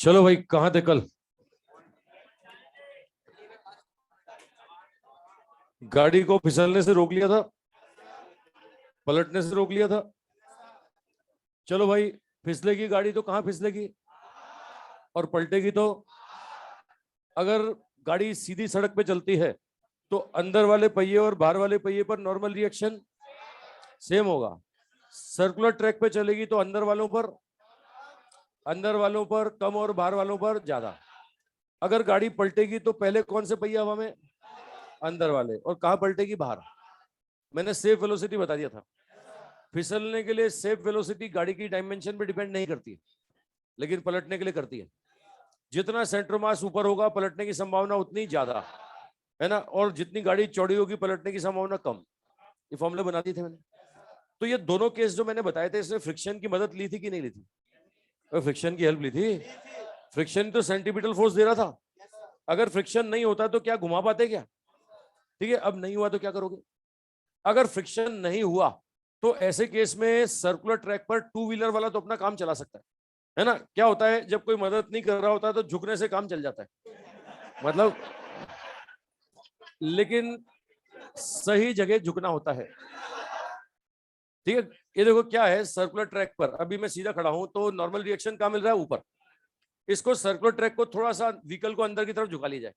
चलो भाई, कहाँ थे कल? गाड़ी को फिसलने से रोक लिया था, पलटने से रोक लिया था। चलो भाई, फिसलेगी गाड़ी तो कहाँ फिसलेगी? और पलटेगी तो? अगर गाड़ी सीधी सड़क पे चलती है तो अंदर वाले पहिए और बाहर वाले पहिए पर नॉर्मल रिएक्शन सेम होगा। सर्कुलर ट्रैक पे चलेगी तो अंदर वालों पर कम और बाहर वालों पर ज्यादा। अगर गाड़ी पलटेगी तो पहले कौन से पहिए हवा में? अंदर वाले। और कहाँ पलटेगी? बाहर। मैंने सेफ वेलोसिटी बता दिया था। फिसलने के लिए सेफ वेलोसिटी गाड़ी की डायमेंशन पे डिपेंड नहीं करती है, लेकिन पलटने के लिए करती है। जितना सेंटर मास ऊपर होगा पलटने की संभावना उतनी ज्यादा है ना, और जितनी गाड़ी चौड़ी होगी पलटने की संभावना कम। ये फॉर्मूले बना दिए थे मैंने। तो ये दोनों केस जो मैंने बताए थे, इसमें फ्रिक्शन की मदद ली थी कि नहीं ली थी? फ्रिक्शन की हेल्प ली थी। फ्रिक्शन तो सेंटीपिटल फोर्स दे रहा था। अगर फ्रिक्शन नहीं होता तो क्या घुमा पाते क्या? ठीक है, अब नहीं हुआ तो क्या करोगे? अगर फ्रिक्शन नहीं हुआ तो ऐसे केस में सर्कुलर ट्रैक पर टू व्हीलर वाला तो अपना काम चला सकता है ना। क्या होता है, जब कोई मदद नहीं कर रहा होता है तो झुकने से काम चल जाता है, मतलब, लेकिन सही जगह झुकना होता है। ठीक है, ये देखो क्या है, सर्कुलर ट्रैक पर अभी मैं सीधा खड़ा हूं तो नॉर्मल रिएक्शन कहां मिल रहा है? ऊपर। इसको सर्कुलर ट्रैक को थोड़ा सा व्हीकल को अंदर की तरफ झुका लिया जाए,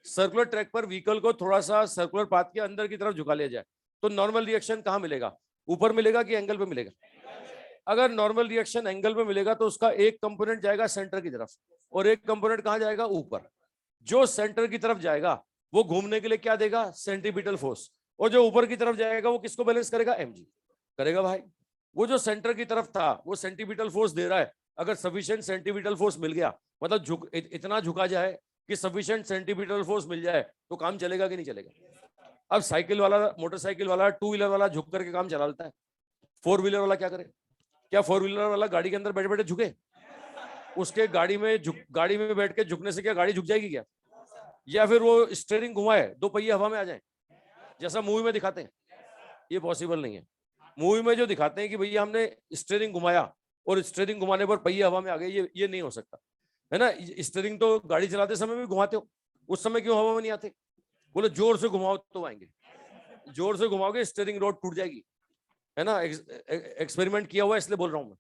सर्कुलर ट्रैक पर व्हीकल को थोड़ा सा सर्कुलर पाथ के अंदर की तरफ झुका लिया जाए, तो नॉर्मल रिएक्शन कहां मिलेगा? ऊपर मिलेगा कि एंगल पे मिलेगा? अगर नॉर्मल रिएक्शन एंगल पे मिलेगा तो उसका एक कंपोनेंट जाएगा सेंटर की तरफ और एक कंपोनेंट कहां जाएगा? ऊपर। जो सेंटर की तरफ जाएगा वो घूमने के लिए क्या देगा? Centripetal force. और जो ऊपर की तरफ जाएगा वो किसको बैलेंस करेगा? एमजी करेगा भाई। वो जो सेंटर की तरफ था वो सेंटीपिटल फोर्स दे रहा है। अगर सफिशिएंट सेंटीपिटल फोर्स मिल गया, मतलब इतना झुका जाए कि सफिशिएंट सेंटीपिटल फोर्स मिल जाए, तो काम चलेगा कि नहीं चलेगा? अब साइकिल वाला, मोटरसाइकिल वाला, टू व्हीलर वाला झुक करके काम चला लेता है, फोर व्हीलर वाला क्या करे? क्या फोर व्हीलर वाला गाड़ी के अंदर बैठे बैठे झुके? उसके गाड़ी में बैठ के झुकने से क्या गाड़ी झुक जाएगी क्या? या फिर वो स्टीयरिंग घुमाए, दो पहिए हवा में आ जाए, जैसा मूवी में दिखाते हैं? ये पॉसिबल नहीं है। मूवी में जो दिखाते हैं कि भैया हमने स्टीयरिंग घुमाया और स्टीयरिंग घुमाने पर पहिए हवा में आ गए, ये नहीं हो सकता है ना। स्टीयरिंग तो गाड़ी चलाते समय भी घुमाते हो, उस समय क्यों हवा में नहीं आते? बोले जोर से घुमाओ तो आएंगे, जोर से घुमाओगे स्टीयरिंग रॉड टूट जाएगी, है ना। एक्सपेरिमेंट किया हुआ है इसलिए बोल रहा हूं मैं।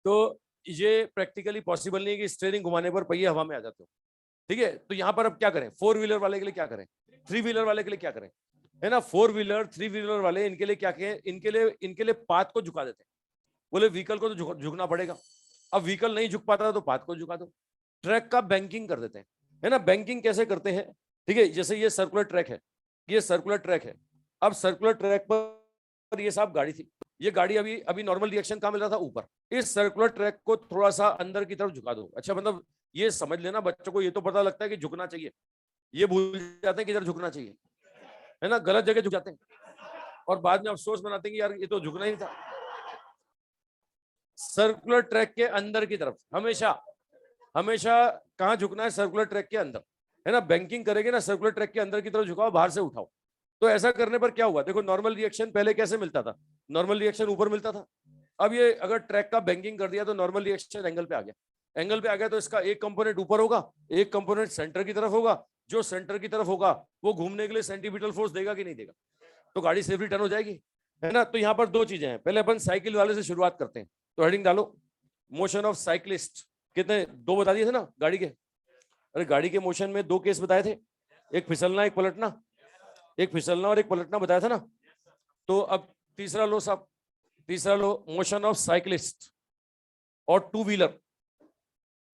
तो ये प्रैक्टिकली पॉसिबल नहीं है कि स्टीयरिंग घुमाने पर पहिए हवा में आ जाते हो। ठीक है, तो यहां पर अब क्या करें? फोर व्हीलर वाले के लिए क्या करें? थ्री व्हीलर वाले के लिए क्या करें? है ना, फोर व्हीलर थ्री व्हीलर वाले इनके लिए क्या कहें? इनके लिए पाथ को झुका देते हैं। बोले व्हीकल को तो झुकना पड़ेगा। अब व्हीकल नहीं झुक पाता तो पाथ को झुका दो। ट्रैक का बैंकिंग कर देते हैं, है ना। बैंकिंग कैसे करते हैं? ठीक है, जैसे ये सर्कुलर ट्रैक है, ये सर्कुलर ट्रैक है। अब सर्कुलर ट्रैक पर ये साहब गाड़ी थी, ये गाड़ी अभी अभी नॉर्मल रिएक्शन कहां मिल रहा था? ऊपर। इस सर्कुलर ट्रैक को थोड़ा सा अंदर की तरफ झुका दो। अच्छा, मतलब ये समझ लेना, बच्चों को ये तो पता लगता है कि झुकना चाहिए, ये भूल जाते हैं कि इधर झुकना चाहिए, है ना, गलत जगह झुक जाते हैं और बाद में अफसोस मनाते हैं कि यार ये तो झुकना ही था। सर्कुलर ट्रैक के अंदर की तरफ हमेशा हमेशा कहां झुकना है? सर्कुलर ट्रैक के अंदर, है ना। बैंकिंग करेंगे ना, सर्कुलर ट्रैक के अंदर की तरफ झुकाओ, बाहर से उठाओ। तो ऐसा करने पर क्या हुआ? देखो, नॉर्मल रिएक्शन पहले कैसे मिलता था? नॉर्मल रिएक्शन ऊपर मिलता था। अब ये अगर ट्रैक का बैंकिंग कर दिया तो नॉर्मल रिएक्शन एंगल पे आ गया। एंगल पे आ गया तो इसका एक कंपोनेंट ऊपर होगा, एक कंपोनेंट सेंटर की तरफ होगा। जो सेंटर की तरफ होगा वो घूमने के लिए सेंटीपिटल फोर्स देगा कि नहीं देगा? तो गाड़ी सेफली टर्न हो जाएगी, है ना। तो यहाँ पर दो चीजें हैं, पहले अपन साइकिल वाले से शुरुआत करते हैं। तो हेडिंग डालो, मोशन ऑफ साइक्लिस्ट। कितने? दो बता दिए थे ना गाड़ी के। अरे गाड़ी के मोशन में दो केस बताए थे, एक फिसलना एक पलटना, एक फिसलना और एक पलटना बताया था ना। तो अब तीसरा लो साहब, तीसरा लो, मोशन ऑफ साइक्लिस्ट और two wheeler.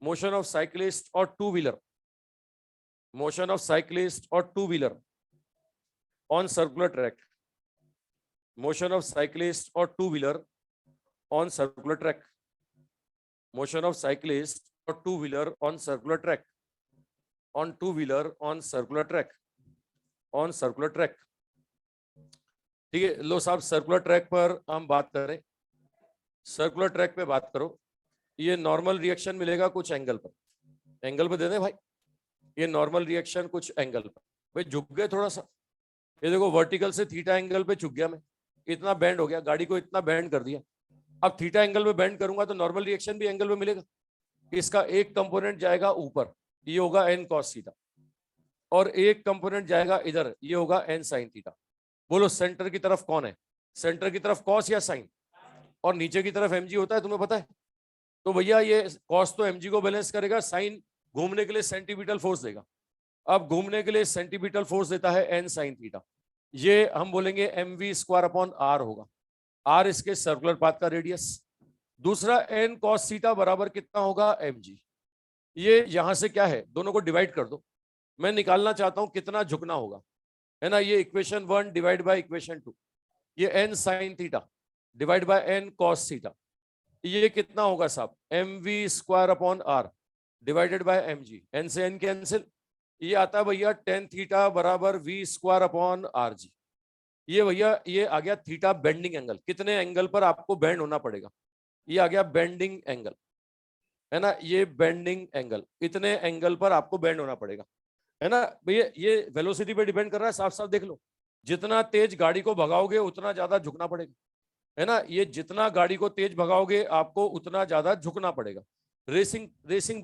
Motion of cyclist और two wheeler, motion of cyclist और two wheeler on circular track, motion of cyclist और two wheeler on circular track, motion of cyclist और two wheeler on circular track, on two wheeler on circular track, on circular track. ठीक है, लो साहब, circular track पर हम बात करें, circular track पे बात करो। ये नॉर्मल रिएक्शन मिलेगा कुछ एंगल पर, एंगल पे दे दे भाई। ये नॉर्मल रिएक्शन कुछ एंगल पर, भाई झुक गए थोड़ा सा, ये देखो वर्टिकल से थीटा एंगल पे झुक गया मैं, इतना बैंड हो गया, गाड़ी को इतना बैंड कर दिया। अब थीटा एंगल पे बैंड करूंगा तो नॉर्मल रिएक्शन भी एंगल पे मिलेगा, इसका एक कंपोनेंट जाएगा ऊपर, ये होगा n cos थीटा, और एक कंपोनेंट जाएगा इधर, ये होगा n sin थीटा। बोलो सेंटर की तरफ कौन है? सेंटर की तरफ cos या sin? और नीचे की तरफ mg होता है, तुम्हें पता है? तो भैया ये cos तो mg को बैलेंस करेगा, sin घूमने के लिए सेंटीमीटर फोर्स देगा। अब घूमने के लिए सेंटीमीटर फोर्स देता है n sin थीटा, ये हम बोलेंगे mv स्क्वायर अपॉन r होगा। r इसके सर्कुलर पाथ का रेडियस। दूसरा n cos थीटा बराबर कितना होगा? mg। ये यहां से क्या है, दोनों को डिवाइड कर दो। मैं निकालना चाहता हूं कितना झुकना होगा, है ना? ये इक्वेशन 1 डिवाइड बाय इक्वेशन 2, ये n sin theta divide by n cos theta, ये कितना होगा साहब? mv square upon r divided by mg। n से n कैंसिल, ये आता है भैया tan थीटा बराबर v square upon R g. ये भैया ये आ गया थीटा बेंडिंग एंगल, कितने एंगल पर आपको बेंड होना पड़ेगा, ये आ गया बेंडिंग एंगल, है ना? ये बेंडिंग एंगल, इतने एंगल पर आपको बेंड होना पड़ेगा, है ना भैया? ये वेलोसिटी पे डिपेंड कर रहा है, साफ साफ देख लो। जितना तेज गाड़ी को भगाओगे उतना ज्यादा झुकना पड़ेगा, है ना? ये जितना गाड़ी को तेज भगाओगे आपको उतना ज्यादा झुकना पड़ेगा। रेसिंग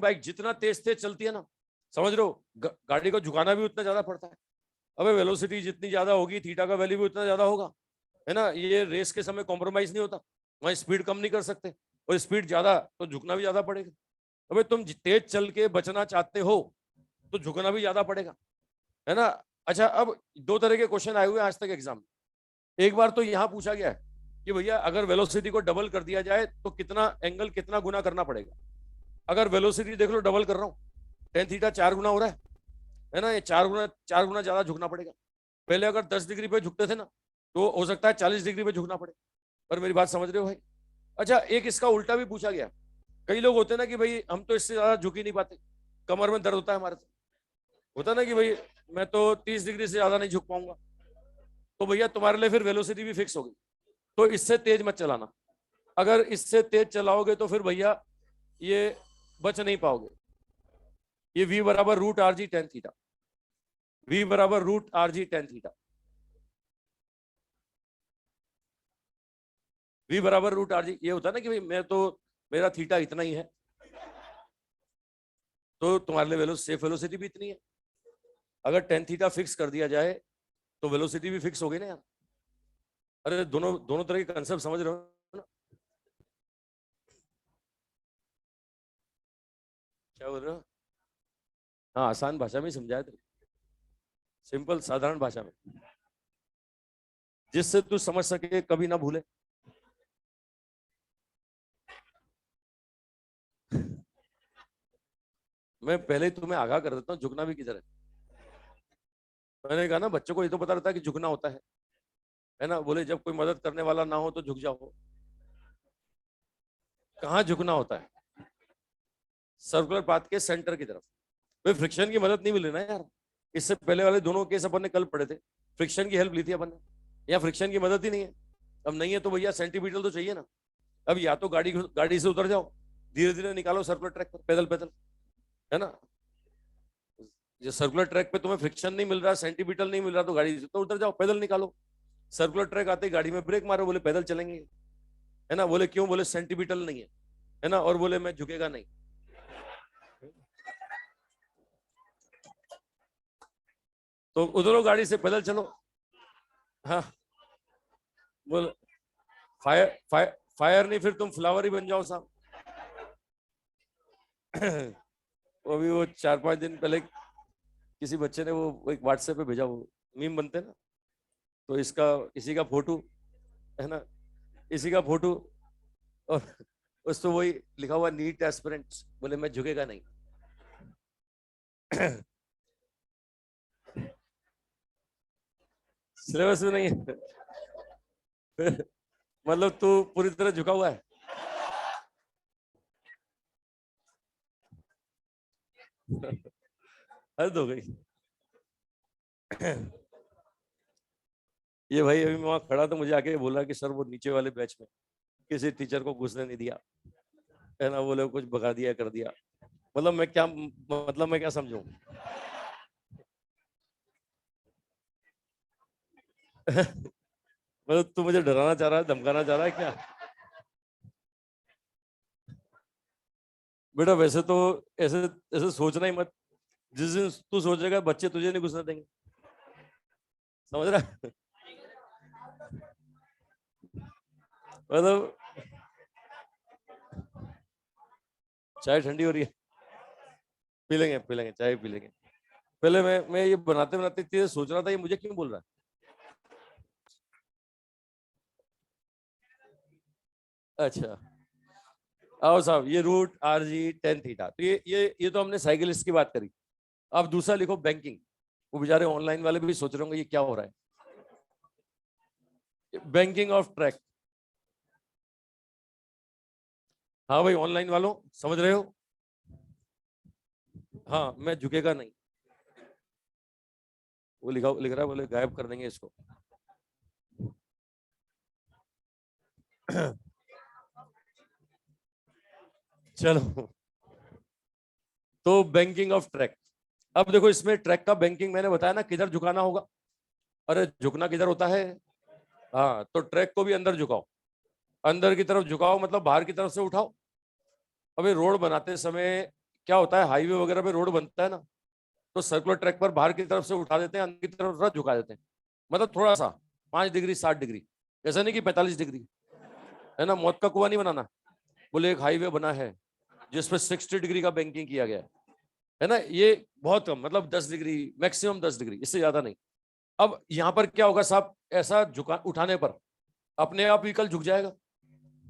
बाइक जितना तेज तेज चलती है ना, समझ रहे हो, गाड़ी को झुकाना भी उतना ज्यादा पड़ता है। अबे वेलोसिटी जितनी ज्यादा होगी थीटा का वैल्यू भी उतना ज्यादा होगा, है ना? ये रेस के समय कॉम्प्रोमाइज नहीं होता, वहां स्पीड कम नहीं कर सकते, और स्पीड ज्यादा तो झुकना भी ज्यादा पड़ेगा। अबे तुम तेज चल के बचना चाहते हो तो झुकना भी ज्यादा पड़ेगा, है ना? अच्छा, अब दो तरह के क्वेश्चन आए हुए हैं आज तक एग्जाम में। एक बार तो यहाँ पूछा गया है कि भैया अगर वेलोसिटी को डबल कर दिया जाए तो कितना एंगल कितना गुना करना पड़ेगा। अगर वेलोसिटी देख लो डबल कर रहा हूँ, tan थीटा 4 गुना हो रहा है ना? ये 4 गुना ज्यादा झुकना पड़ेगा। पहले अगर 10 डिग्री पे झुकते थे ना, तो हो सकता है 40 डिग्री पे झुकना पड़े। पर मेरी बात समझ रहे हो भाई? अच्छा, एक इसका उल्टा भी पूछा गया। कई लोग होते हैं ना कि भाई हम तो इससे ज्यादा झुक ही नहीं पाते, कमर में दर्द होता है हमारे, तो होता है ना कि भाई मैं तो 30 डिग्री से ज्यादा नहीं झुक पाऊंगा। तो भैया तुम्हारे लिए फिर वेलोसिटी भी फिक्स होगी, तो इससे तेज मत चलाना। अगर इससे तेज चलाओगे तो फिर भैया ये बच नहीं पाओगे। ये v बराबर root R G tan theta, v बराबर root R G tan theta, v बराबर रूट आर जी। ये होता है ना कि भाई मैं तो मेरा थीटा इतना ही है, तो तुम्हारे लिए सेफ वेलोसिटी भी इतनी है। अगर टेन थीटा फिक्स कर दिया जाए तो वेलोसिटी भी फिक्स हो गई ना यार। अरे दोनों दोनों तरह के कंसेप्ट समझ रहे हो ना? क्या बोल रहे हो? हाँ, आसान भाषा में समझाया तो, सिंपल साधारण भाषा में, जिससे तू समझ सके, कभी ना भूले। मैं पहले ही तुम्हें आगाह कर देता हूँ, झुकना भी किधर है। मैंने कहा ना बच्चों को ये तो पता रहता है कि झुकना होता है ना? बोले जब कोई मदद करने वाला ना हो तो झुक जाओ। कहाँ झुकना होता है? सर्कुलर पाथ के सेंटर की तरफ। भाई फ्रिक्शन की मदद नहीं मिली ना यार। इससे पहले वाले दोनों केस अपन ने कल पढ़े थे, फ्रिक्शन की हेल्प ली थी अपन ने, या फ्रिक्शन की मदद ही नहीं है। अब नहीं है तो भैया सेंटीमीटर तो चाहिए ना। अब या तो गाड़ी से उतर जाओ, धीरे धीरे निकालो सर्कुलर ट्रैक पर, पैदल पैदल, है ना? जो सर्कुलर ट्रैक पे तुम्हें फ्रिक्शन नहीं मिल रहा, सेंटीमीटर नहीं मिल रहा, तो गाड़ी से तो उतर जाओ, पैदल निकालो। सर्कुलर ट्रैक आते ही गाड़ी में ब्रेक मारो, बोले पैदल चलेंगे, है ना? बोले क्यों? बोले सेंटीमीटर नहीं है ना? और बोले मैं झुकेगा नहीं। तो उधरो गाड़ी से, पैदल चलो। हाँ, बोल फायर फायर फायर नहीं, फिर तुम फ्लावर ही बन जाओ साहब। वो अभी वो 4-5 दिन पहले किसी बच्चे ने वो एक व्हाट्सएप पे भेजा, वो मीम बनते हैं ना, तो इसका इसी का फोटो, है ना? इसी का फोटो, और उस तो वही लिखा हुआ नीट एस्पिरेंट्स, बोले मैं झुकेगा नहीं। सिलेबस में नहीं है। मतलब तू पूरी तरह झुका हुआ है। हद हो गई। ये भाई अभी मैं वहां खड़ा तो मुझे आके बोला कि सर वो नीचे वाले बैच में किसी टीचर को घुसने नहीं दिया, है ना? बोले कुछ भगा दिया, कर दिया। मतलब मैं क्या, मतलब मैं क्या समझूं? मतलब तू मुझे डराना चाह रहा है, धमकाना चाह रहा है क्या? बेटा वैसे तो ऐसे ऐसे सोचना ही मत, जिस दिन तू सोचेगा बच्चे तुझे नहीं घुसने देंगे, समझ रहा है? मतलब चाय ठंडी हो रही है, पी लेंगे चाय पी लेंगे। पहले मैं ये बनाते बनाते इतनी देर सोच रहा था ये मुझे क्यों बोल रहा है। अच्छा, आओ साहब, ये root R G tan theta, तो ये तो हमने साइकिलिस्ट की बात करी। अब दूसरा लिखो बैंकिंग। वो बेचारे ऑनलाइन वाले भी सोच रहे होंगे ये क्या हो रहा है, बैंकिंग ऑफ ट्रैक। हाँ भाई ऑनलाइन वालों, समझ रहे हो? हाँ, मैं झुकेगा नहीं। वो लिख रहा है, बोले गायब कर देंगे इसको। चलो, तो बैंकिंग ऑफ ट्रैक। अब देखो इसमें ट्रैक का बैंकिंग मैंने बताया ना, किधर झुकाना होगा। अरे झुकना किधर होता है? हाँ, तो ट्रैक को भी अंदर झुकाओ, अंदर की तरफ झुकाओ, मतलब बाहर की तरफ से उठाओ। अभी रोड बनाते समय क्या होता है, हाईवे वगैरह पे रोड बनता है ना, तो सर्कुलर ट्रैक पर बाहर की तरफ से उठा देते हैं, अंदर की तरफ थोड़ा झुका देते हैं, मतलब थोड़ा सा 5 डिग्री 60 डिग्री, ऐसा नहीं कि 45 डिग्री, है ना। मौत का कुआं नहीं बनाना। बोले एक हाईवे बना है जिसपे 60 डिग्री का बैंकिंग किया गया है ना, ये बहुत कम, मतलब 10 डिग्री, मैक्सिमम 10 डिग्री, इससे ज्यादा नहीं। अब यहाँ पर क्या होगा साहब, ऐसा झुका उठाने पर अपने आप व्हीकल झुक जाएगा,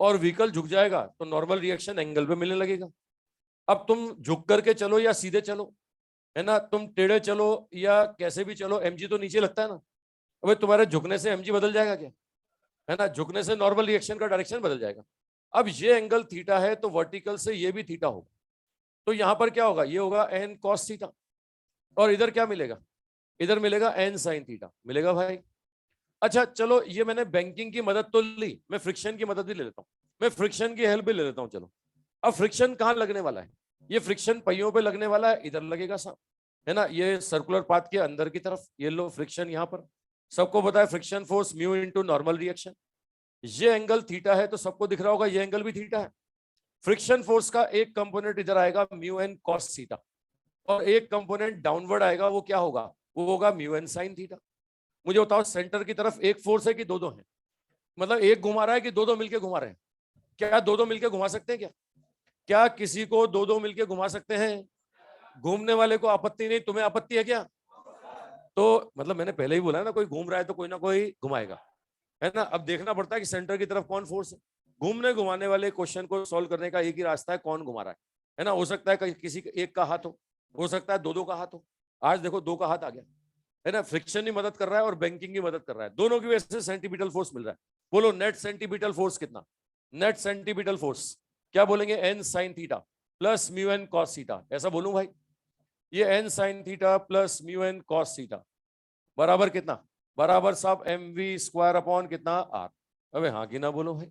और व्हीकल झुक जाएगा तो नॉर्मल रिएक्शन एंगल पे मिलने लगेगा। अब तुम झुक करके चलो या सीधे चलो, है ना, तुम टेढ़े चलो या कैसे भी चलो, एमजी तो नीचे लगता है ना। अबे तुम्हारे झुकने से एमजी बदल जाएगा क्या? है ना, झुकने से नॉर्मल रिएक्शन का डायरेक्शन बदल जाएगा। अब ये एंगल थीटा है तो वर्टिकल से ये भी थीटा होगा, तो यहां पर क्या होगा, ये होगा एन कॉस थीटा, और इधर क्या मिलेगा, इधर मिलेगा एन साइन थीटा मिलेगा भाई। अच्छा चलो, ये मैंने बैंकिंग की मदद तो ली, मैं फ्रिक्शन की मदद भी ले लेता हूँ, मैं फ्रिक्शन की हेल्प भी ले लेता हूँ। चलो, अब फ्रिक्शन कहाँ लगने वाला है, ये फ्रिक्शन पहियों पे लगने वाला है, इधर लगेगा साहब, है ना, ये सर्कुलर पाथ के अंदर की तरफ, ये लो फ्रिक्शन यहाँ पर। सबको पता है friction force mu into normal reaction. ये एंगल थीटा है तो सबको दिख रहा होगा ये एंगल भी थीटा है। फ्रिक्शन फोर्स का एक कंपोनेंट इधर आएगा म्यू एन कॉस थीटा, और एक कंपोनेंट डाउनवर्ड आएगा, वो क्या होगा, वो होगा म्यू एन साइन थीटा। मुझे बताओ सेंटर की तरफ एक फोर्स है कि दो दो है, मतलब एक घुमा रहा है कि दो दो मिलके घुमा रहे हैं? क्या दो दो मिलके घुमा सकते हैं क्या? क्या किसी को दो दो मिलके घुमा सकते हैं? घूमने वाले को आपत्ति नहीं, तुम्हें आपत्ति है क्या? तो मतलब मैंने पहले ही बोला है ना, कोई घूम रहा है तो कोई ना कोई घुमाएगा, है ना। अब देखना पड़ता है कि सेंटर की तरफ कौन फोर्स है। घूमने घुमाने वाले क्वेश्चन को सॉल्व करने का एक ही रास्ता है, कौन घुमा रहा है ना। हो सकता है किसी एक का हाथ हो सकता है दो दो का हाथ हो। आज देखो दो का हाथ आ गया, है ना। फ्रिक्शन ही मदद कर रहा है और बैंकिंग की मदद कर रहा है, दोनों की वजह से सेंटीपिटल फोर्स मिल रहा है। बोलो नेट सेंटीपिटल फोर्स कितना? नेट सेंटीपिटल फोर्स क्या बोलेंगे, N sign theta plus mu N cos theta, ऐसा बोलूं भाई? ये N sign theta plus mu N cos theta बराबर कितना? बराबर साहब एम वी स्क्वायर अपॉन कितना, आर। अबे हाँ कि ना बोलो भाई।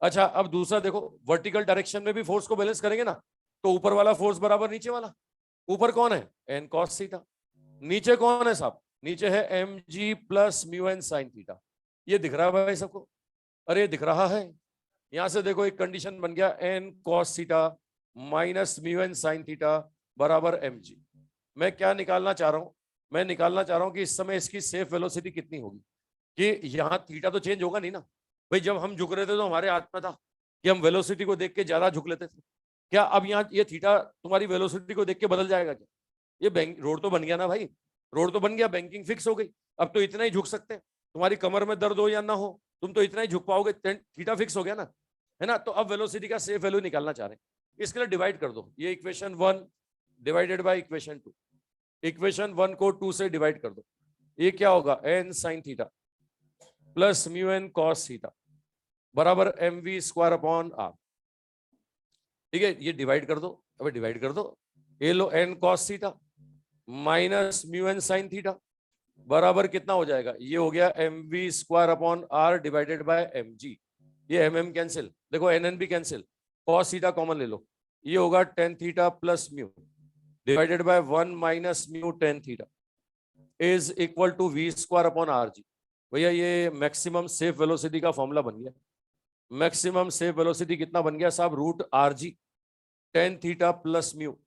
अच्छा अब दूसरा देखो, वर्टिकल डायरेक्शन में भी फोर्स को बैलेंस करेंगे ना, तो ऊपर वाला फोर्स बराबर नीचे वाला। ऊपर कौन है, एन कॉस थीटा। नीचे कौन है साहब, नीचे है m g plus mu N sign theta. ये दिख रहा है भाई सबको? अरे ये दिख रहा है। यहां से देखो एक कंडीशन बन गया, N cos theta minus mu N sign theta बराबर एम जी। मैं क्या निकालना चाह रहा हूं, मैं निकालना चाह रहा हूं कि इस समय इसकी सेफ वेलोसिटी कितनी होगी, कि यहाँ थीटा तो चेंज होगा नहीं ना। भाई जब हम झुक रहे थे तो हमारे हाथ में था कि हम वेलोसिटी को देख के ज्यादा झुक लेते थे। क्या अब यहाँ ये थीटा तुम्हारी वेलोसिटी को देख के बदल जाएगा क्या? ये बैंक रोड तो बन गया ना भाई, रोड तो बन गया, बैंकिंग फिक्स हो गई। अब तो इतना ही झुक सकते हैं, तुम्हारी कमर में दर्द हो या ना हो, तुम तो इतना ही झुक पाओगे, थीटा फिक्स हो गया ना, है ना। तो अब वेलोसिटी का सेफ वैल्यू निकालना चाह रहे हैं, इसके लिए डिवाइड कर दो, ये equation 1 divided by equation 2। Equation 1 को 2 से डिवाइड कर दो, ये क्या होगा, N sign theta plus mu N cos theta बराबर M we square upon R. ठीक है, ये डिवाइड कर दो, अबे डिवाइड कर दो, ये लो N cos theta minus mu N sign theta बराबर कितना हो जाएगा, ये हो गया M we square upon R divided by M G. ये एम एम कैंसिल, देखो एन एन भी कैंसिल, कॉस थीटा कॉमन ले लो, ये होगा tan theta plus mu divided by 1 minus mu tan theta is equal to V square upon R G. भैया ये maximum safe velocity का फॉर्मूला बन गया। मैक्सिमम सेफ वेलोसिटी कितना बन गया साहब, root R G. Tan theta plus mu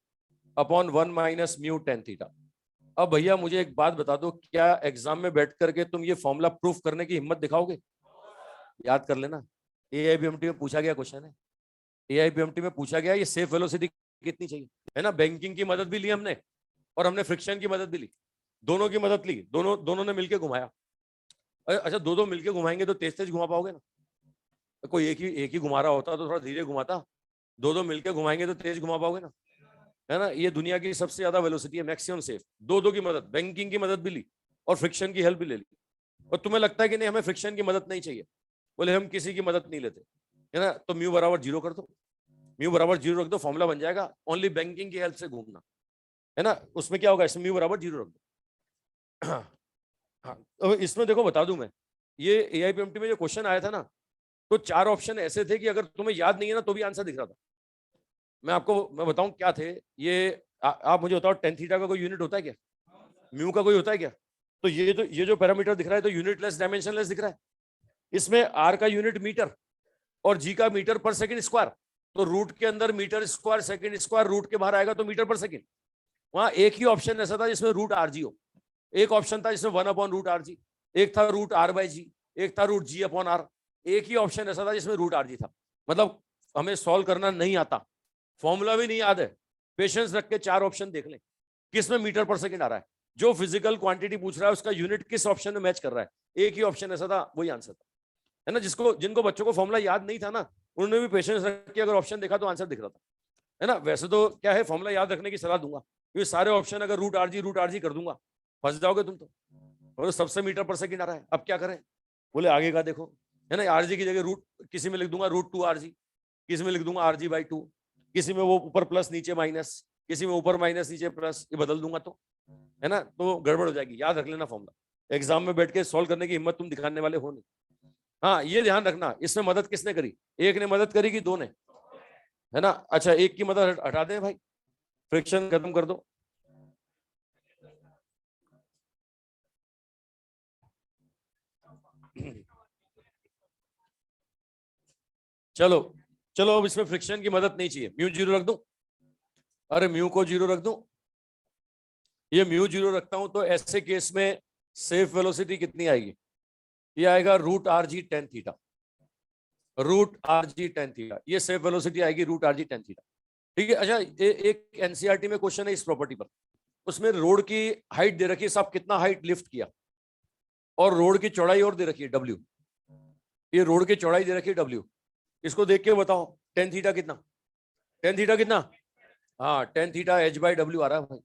upon 1 minus mu tan theta. अब भैया मुझे एक बात बता दो, क्या एग्जाम में बैठ करके तुम ये फॉर्मूला प्रूफ करने की हिम्मत दिखाओगे? याद कर लेना, एआईबीएमटी में पूछा गया क्वेश्चन है। एआईबीएमटी में पूछा गया ये सेफ वेलोसिटी कितनी चाहिए, है ना। बैंकिंग की मदद भी ली हमने और हमने फ्रिक्शन की मदद भी ली, दोनों की मदद ली, दोनों ने मिलकर घुमाया। अच्छा, दो मिलकर घुमाएंगे तो तेज तेज घुमा पाओगे ना? कोई एक ही घुमा रहा होता तो थोड़ा धीरे घुमाता, दो मिलकर घुमाएंगे तो तेज घुमा पाओगे ना, है ना। ये दुनिया की सबसे ज्यादा वेलोसिटी है, मैक्सिमम सेफ। दो की मदद, बैंकिंग की मदद भी ली और फ्रिक्शन की हेल्प भी ले ली। और तुम्हें लगता है कि नहीं हमें फ्रिक्शन की मदद नहीं चाहिए, बोले हम किसी की मदद नहीं लेते, है ना। तो म्यू बराबर 0 कर दो, म्यू बराबर 0 रख दो, फॉर्मूला बन जाएगा। ओनली बैंकिंग की हेल्प से घूमना, है ना। उसमें क्या होगा, इसमें म्यू बराबर 0 रख दो। हाँ, तो इसमें देखो बता दूं मैं, ये एआईपीएमटी में जो क्वेश्चन आया था ना, तो 4 ऑप्शन ऐसे थे कि अगर तुम्हें याद नहीं है ना तो भी आंसर दिख रहा था। मैं बताऊं क्या थे ये। आप मुझे बताओ, टेन थीटा का कोई यूनिट होता है क्या? म्यू का कोई होता है क्या? तो ये जो पैरामीटर दिख रहा है तो यूनिटलेस डायमेंशनलेस दिख रहा है। इसमें आर का यूनिट मीटर और जी का मीटर पर सेकंड स्क्वायर, तो रूट के अंदर metre square second square, root के बाहर आएगा तो मीटर पर सेकंड। वहां एक ही ऑप्शन ऐसा था जिसमें रूट आर जी हो, एक ऑप्शन था जिसमें 1 अपॉन रूट आर जी, एक था रूट आर बाई जी, एक था रूट जी अपॉन आर। एक ही ऑप्शन ऐसा था जिसमें रूट आर जी था। मतलब हमें सॉल्व करना नहीं आता, फॉर्मूला भी नहीं याद है, पेशेंस रख के 4 ऑप्शन देख लें किस में मीटर पर सेकंड आ रहा है, जो फिजिकल क्वांटिटी पूछ रहा है उसका यूनिट किस ऑप्शन में मैच कर रहा है। एक ही ऑप्शन ऐसा था, वही आंसर था, है ना। जिनको बच्चों को फॉर्मूला याद नहीं था ना, उन्होंने भी पेशेंस रख के अगर ऑप्शन देखा तो आंसर दिख रहा था, है ना। वैसे तो क्या है, फॉर्मूला याद रखने की सलाह दूंगा, क्योंकि सारे ऑप्शन अगर रूट आर जी कर दूंगा फंस जाओगे तुम तो। और सबसे मीटर पर सेकंड आ रहा है, अब क्या करें? बोले आगे का देखो, है ना। आरजी की जगह रूट, किसी में लिख दूंगा रूट 2 आरजी, किसी में लिख दूंगा आरजी बाई 2, किसी में वो ऊपर प्लस नीचे माइनस, किसी में ऊपर माइनस नीचे प्लस, ये बदल दूंगा तो, है ना। तो गड़बड़ हो जाएगी, याद रख लेना फॉर्मूला। एग्जाम में बैठ के सॉल्व करने की हिम्मत तुम दिखाने वाले हो नहीं। हाँ, ये ध्यान रखना, इसमें मदद किसने करी? एक ने मदद करी कि दो ने, है ना। अच्छा, एक की मदद हटा दें भाई, फ्रिक्शन खत्म कर दो। चलो चलो, अब इसमें फ्रिक्शन की मदद नहीं चाहिए, म्यू 0 रख दूं। अरे म्यू को 0 रख दूं, ये म्यू 0 रखता हूं तो ऐसे केस में सेफ वेलोसिटी कितनी आएगी? ये आएगा root R G tan theta, root R G tan theta, ये सेफ वेलोसिटी आएगी root R G tan theta. ठीक है। अच्छा, एक एनसीईआरटी में क्वेश्चन है इस प्रॉपर्टी पर, उसमें रोड की हाइट दे रखी है, साहब कितना हाइट लिफ्ट किया, और रोड की चौड़ाई और दे रखी है डब्ल्यू, ये रोड की चौड़ाई दे रखी है डब्ल्यू। इसको देख के बताओ टेन थीटा कितना, टेन थीटा कितना? हाँ, tan theta H by W आ रहा है भाई,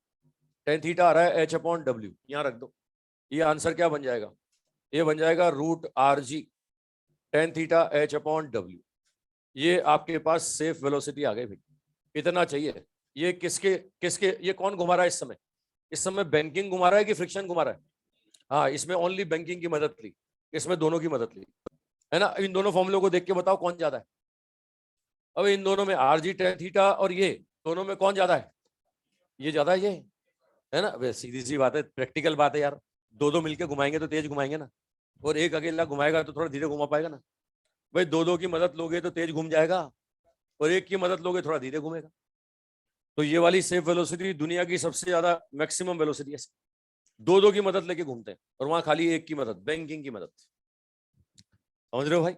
टेन थीटा आ रहा है एच अपॉन डब्ल्यू, यहाँ रख दो। ये आंसर क्या बन जाएगा? ये बन जाएगा root R G tan theta h upon डब्ल्यू। ये आपके पास सेफ वेलोसिटी आ गई भाई, इतना चाहिए। ये किसके किसके, ये कौन घुमा रहा है इस समय? इस समय बैंकिंग घुमा रहा है कि फ्रिक्शन घुमा रहा है? हाँ, इसमें ओनली बैंकिंग की मदद ली, इसमें दोनों की मदद ली, है ना। इन दोनों फॉर्मूलों को देख के बताओ कौन ज्यादा है। अब इन दोनों में आर जी टेन थीटा और ये दोनों में कौन ज्यादा है? ये ज्यादा है, ये, है ना। वे सीधी सी बात है, प्रैक्टिकल बात है यार। दो मिलके घुमाएंगे तो तेज घुमाएंगे ना, और एक अकेला घुमाएगा तो थोड़ा धीरे घुमा पाएगा ना। भाई दो की मदद लोगे तो तेज घूम जाएगा, और एक की मदद लोगे थोड़ा धीरे घूमेगा। तो ये वाली सेफ वेलोसिटी दुनिया की सबसे ज्यादा मैक्सिमम वेलोसिटी है, दो की मदद लेके घूमते हैं, और वहां खाली एक की मदद, बैंकिंग की मदद। समझ रहे हो भाई?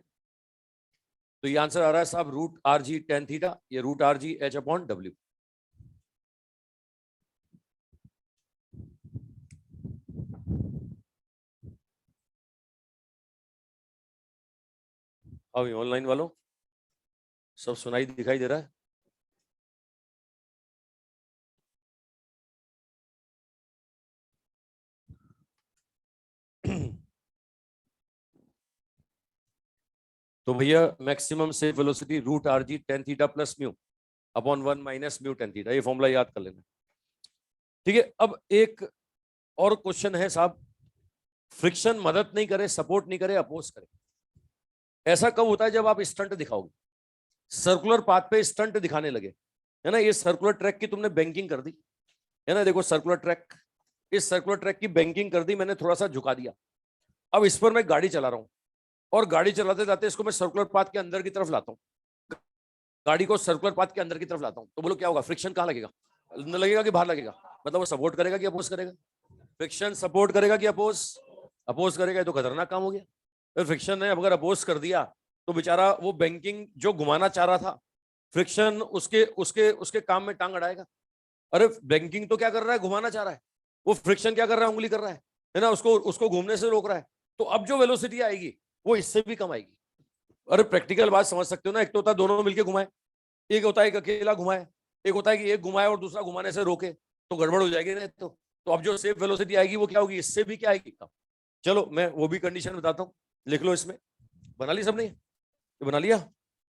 तो ये आंसर आ रहा है साहब root R G tan theta, ये root are G H upon W. अब ऑनलाइन वालों सब सुनाई दिखाई दे रहा है? तो भैया maximum safe velocity root R G tan theta plus mu upon 1 minus mu tan theta, ये फॉर्मूला याद कर लेना। ठीक है। अब एक और क्वेश्चन है साहब, फ्रिक्शन मदद नहीं करे, सपोर्ट नहीं करे, अपोज करे, ऐसा कब होता है? जब आप स्टंट दिखाओगे, सर्कुलर पाथ पे स्टंट दिखाने लगे, है ना। ये सर्कुलर ट्रैक की तुमने बैंकिंग कर दी, है ना। देखो सर्कुलर ट्रैक, इस सर्कुलर ट्रैक की बैंकिंग कर दी मैंने, थोड़ा सा झुका दिया। अब इस पर मैं गाड़ी चला रहा हूं, और गाड़ी चलाते जाते इसको मैं सर्कुलर पाथ के अंदर की तरफ लाता हूं, गाड़ी को सर्कुलर पाथ के अंदर की तरफ लाता हूँ, तो बोलो क्या होगा? फ्रिक्शन कहाँ लगेगा? अंदर लगेगा कि बाहर लगेगा? मतलब वो सपोर्ट करेगा कि अपोज करेगा? फ्रिक्शन सपोर्ट करेगा कि अपोज? अपोज करेगा, तो खतरनाक काम हो गया। फिर फ्रिक्शन ने अगर अपोज कर दिया तो बेचारा वो बैंकिंग जो घुमाना चाह रहा था, फ्रिक्शन उसके उसके उसके काम में टांग अड़ाएगा। अरे बैंकिंग तो क्या कर रहा है? घुमाना चाह रहा है, वो फ्रिक्शन क्या कर रहा है? उंगली कर रहा है ना, उसको उसको घूमने से रोक रहा है। तो अब जो वेलोसिटी आएगी वो इससे भी कम आएगी। अरे प्रैक्टिकल बात समझ सकते हो ना, एक तो होता है दोनों मिलके घुमाए, एक होता है एक अकेला घुमाए, एक होता है कि एक घुमाए और दूसरा घुमाने से रोके, तो गड़बड़ हो जाएगी ना। तो अब जो सेफ वेलोसिटी आएगी वो क्या होगी? इससे भी क्या आएगी? चलो मैं वो भी कंडीशन बताता हूँ, लिख लो इसमें। बना ली सबने? ये बना लिया?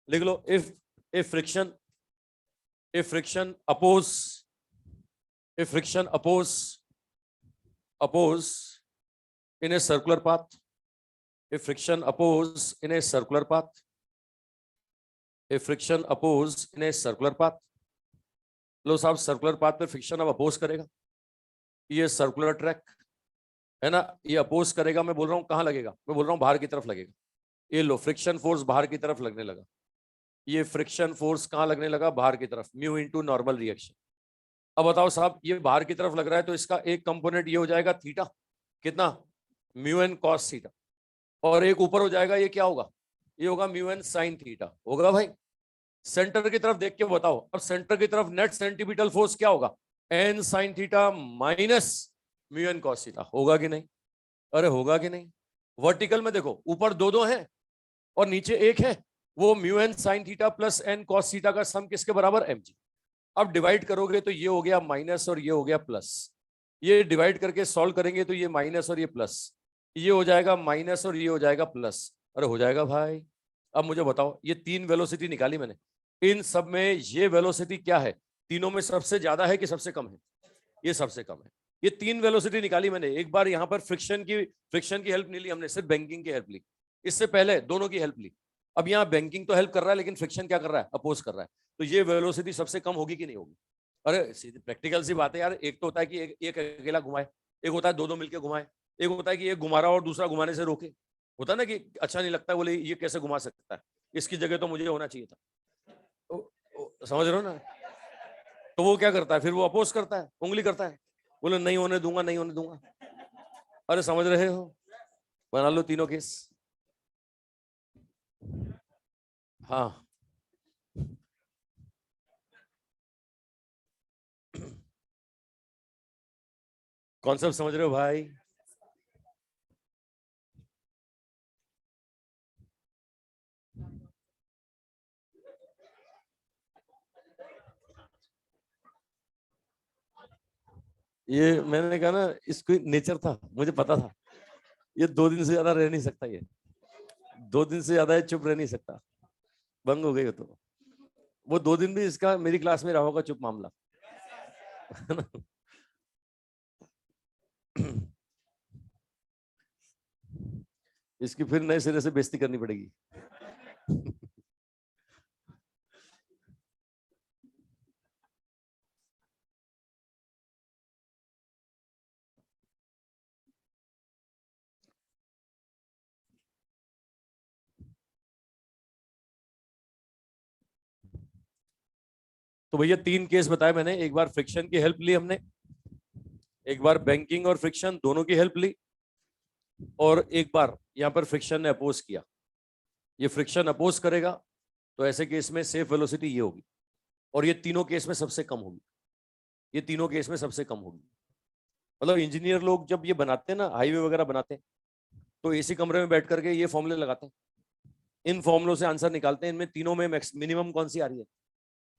लिख लो, if friction oppose, if friction oppose in a circular path, if friction oppose in a circular path, if friction oppose in a circular path, लो साहब सर्कुलर पाथ पे फ्रिक्शन अब अपोज करेगा, ये सर्कुलर ट्रैक है ना, ये अपोज करेगा। मैं बोल रहा हूं कहां लगेगा? मैं बोल रहा हूं बाहर की तरफ लगेगा। ये लो फ्रिक्शन फोर्स बाहर की तरफ लगने लगा, ये फ्रिक्शन फोर्स कहां लगने लगा? बाहर की तरफ, म्यू इनटू नॉर्मल रिएक्शन। अब बताओ साहब, ये बाहर की तरफ लग रहा है तो इसका एक कंपोनेंट ये हो जाएगा थीटा, कितना? म्यू एन कॉस थीटा, और एक ऊपर हो जाएगा, ये क्या होगा? ये होगा म्यू एन साइन थीटा। होगा भाई? सेंटर की तरफ देख के बताओ, अब सेंटर की तरफ नेट सेंटीमीटल फोर्स क्या होगा? N sign theta minus mu N cos theta. होगा कि नहीं? अरे होगा कि नहीं? वर्टिकल में देखो, ऊपर दो दो हैं और नीचे एक है, वो mu N sign theta plus N cos theta का सम किसके बराबर? M g. अब डिवाइड करोगे तो ये हो गया माइनस और ये हो गया प्लस, ये डिवाइड करके सॉल्व करेंगे तो ये माइनस और ये प्लस, ये हो जाएगा माइनस और ये हो जाएगा प्लस। अरे हो जाएगा भाई। अब मुझे बताओ, ये तीन वेलोसिटी निकाली मैंने, इन सब में ये वेलोसिटी क्या है? तीनों में सबसे ज्यादा है कि सबसे कम है? ये सबसे कम है। ये तीन वेलोसिटी निकाली मैंने। एक बार यहाँ पर फ्रिक्शन की हेल्प नहीं ली हमने, सिर्फ बैंकिंग की हेल्प ली। इससे पहले दोनों की हेल्प ली। अब यहाँ बैंकिंग तो हेल्प कर रहा है, लेकिन फ्रिक्शन क्या कर रहा है? अपोज कर रहा है। तो ये वेलोसिटी सबसे कम होगी कि नहीं होगी? अरे सीधी प्रैक्टिकल सी बात है यार। एक तो होता है कि एक अकेला घुमाए, एक होता है दो दो मिलकर घुमाए, एक होता है कि एक घुमा रहा और दूसरा घुमाने से रोके। होता है ना कि अच्छा नहीं लगता, बोले ये कैसे घुमा सकता है, इसकी जगह तो मुझे होना चाहिए था। समझ रहे हो ना? तो वो क्या करता है फिर? वो अपोज करता है, उंगली करता है, बोले नहीं होने दूंगा, नहीं होने दूंगा। अरे समझ रहे हो? बना लो तीनों केस। हाँ कॉन्सेप्ट समझ रहे हो भाई? ये मैंने कहा ना, इसको नेचर था, मुझे पता था। ये 2 दिन से ज्यादा रह नहीं सकता, ये 2 दिन से ज्यादा चुप रह नहीं सकता। बंग हो गई हो तो वो 2 दिन भी इसका मेरी क्लास में रहा होगा चुप मामला। इसकी फिर नए सिरे से बेइज्जती करनी पड़ेगी। तो भैया 3 केस बताए मैंने। एक बार फ्रिक्शन की हेल्प ली हमने, एक बार बैंकिंग और फ्रिक्शन दोनों की हेल्प ली, और एक बार यहाँ पर फ्रिक्शन ने अपोज किया। ये फ्रिक्शन अपोज करेगा तो ऐसे केस में सेफ वेलोसिटी ये होगी, और ये तीनों केस में सबसे कम होगी। ये तीनों केस में सबसे कम होगी। मतलब इंजीनियर लोग जब ये बनाते हैं ना, हाईवे वगैरह बनाते हैं, तो एसी कमरे में बैठ करके ये फॉर्मूले लगाते हैं, इन फॉर्मुलों से आंसर निकालते हैं। इनमें तीनों में मिनिमम कौन सी आ रही है?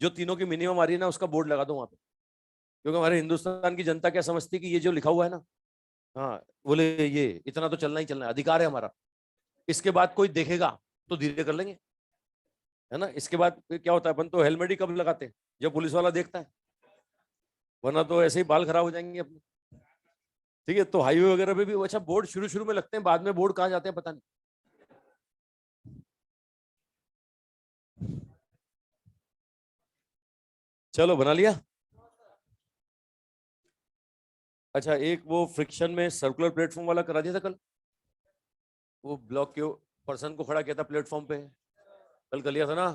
जो तीनों की मिनिमम आ रही है ना, उसका बोर्ड लगा दो वहां पे। क्योंकि हमारे हिंदुस्तान की जनता क्या समझती है कि ये जो लिखा हुआ है ना, हाँ बोले ये इतना तो चलना ही चलना है, अधिकार है हमारा, इसके बाद कोई देखेगा तो धीरे कर लेंगे, है ना। इसके बाद फिर क्या होता है, अपन तो हेलमेट ही कब लगाते हैं? जब पुलिस वाला देखता है, वरना तो ऐसे ही बाल खराब हो जाएंगे अपने। ठीक है, तो हाईवे वगैरह पे भी अच्छा बोर्ड शुरू शुरू में लगते हैं, बाद में बोर्ड कहाँ जाते हैं पता नहीं। चलो बना लिया। अच्छा एक वो फ्रिक्शन में सर्कुलर प्लेटफॉर्म वाला करा दिया था कल, वो ब्लॉक के पर्सन को खड़ा किया था प्लेटफॉर्म पे, कल कर लिया था ना?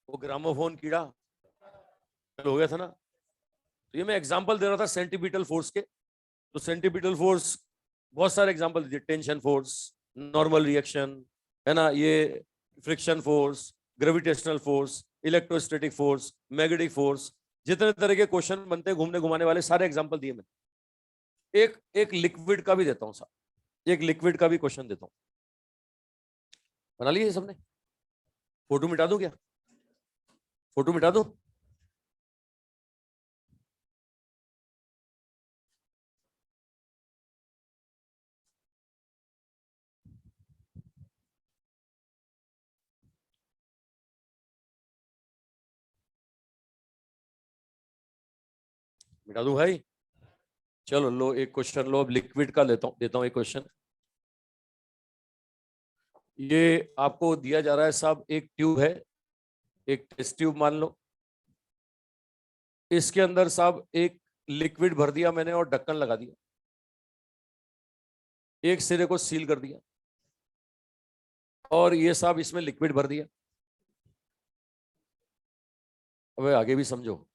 वो ग्रामोफोन कीड़ा हो गया था ना। तो ये मैं एग्जांपल दे रहा था सेंटीपीटल फोर्स के। तो सेंटीपीटल फोर्स बहुत सारे एग्जांपल दीजिए, टेंशन फोर्स, नॉर्मल रिएक्शन, है ना, ये friction force, gravitational force, electrostatic force, magnetic force, जितने तरह के क्वेश्चन बनते हैं घूमने घुमाने वाले सारे एग्जांपल दिए मैंने। एक एक लिक्विड का भी देता हूं साहब, एक लिक्विड का भी क्वेश्चन देता हूं। बना लिए सबने? फोटो मिटा दूं क्या? फोटो मिटा दूं? मिटा दूं भाई? चलो लो एक क्वेश्चन लो, अब लिक्विड का देता हूं एक क्वेश्चन। ये आपको दिया जा रहा है साहब, एक ट्यूब है, एक टेस्ट ट्यूब मान लो। इसके अंदर साहब एक लिक्विड भर दिया मैंने और ढक्कन लगा दिया, एक सिरे को सील कर दिया, और ये साहब इसमें लिक्विड भर दिया। अब आगे भी समझो।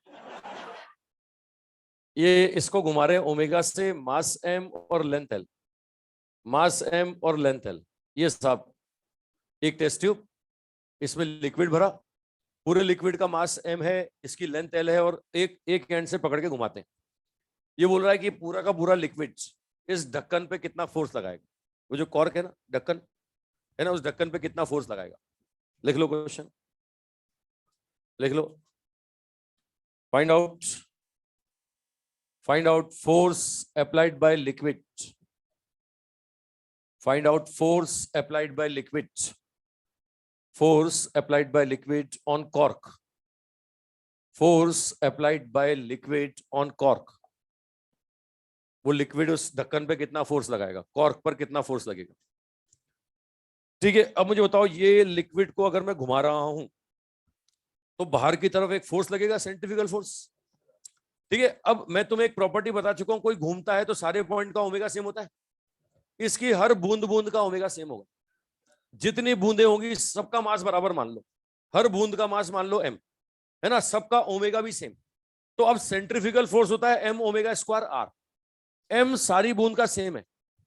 ये इसको घुमा रहे हैं ओमेगा से, मास एम और लेंथ एल, मास एम और लेंथ एल। ये साहब एक टेस्ट ट्यूब, इसमें लिक्विड भरा, पूरे लिक्विड का मास एम है, इसकी लेंथ एल है, और एक एक एंड से पकड़ के घुमाते हैं। ये बोल रहा है कि पूरा का पूरा लिक्विड इस ढक्कन पे कितना फोर्स लगाएगा। वो जो कॉर्क है ना, ढक्कन है ना, उस ढक्कन पे कितना फोर्स लगाएगा। लिख लो क्वेश्चन, लिख लो। Find out, find out force applied by liquid, find out force applied by liquid, force applied by liquid on cork, force applied by liquid on cork. वो लिक्विड उस ढक्कन पे कितना फोर्स लगाएगा, कॉर्क पर कितना फोर्स लगेगा। ठीक है, अब मुझे बताओ, ये लिक्विड को अगर मैं घुमा रहा हूं तो बाहर की तरफ एक फोर्स लगेगा, सेंट्रीफ्यूगल फोर्स। ठीक है, अब मैं तुम्हें एक प्रॉपर्टी बता चुका हूं, कोई घूमता है तो सारे पॉइंट का ओमेगा सेम होता है। इसकी हर बूंद बूंद का ओमेगा सेम होगा। जितनी बूंदे होंगी सबका मास बराबर मान लो, हर बूंद का मास मान लो एम, है ना, सबका ओमेगा भी सेम। तो अब सेंट्रीफ्यूगल फोर्स होता है m omega square r. M सारी बूंद का सेम है,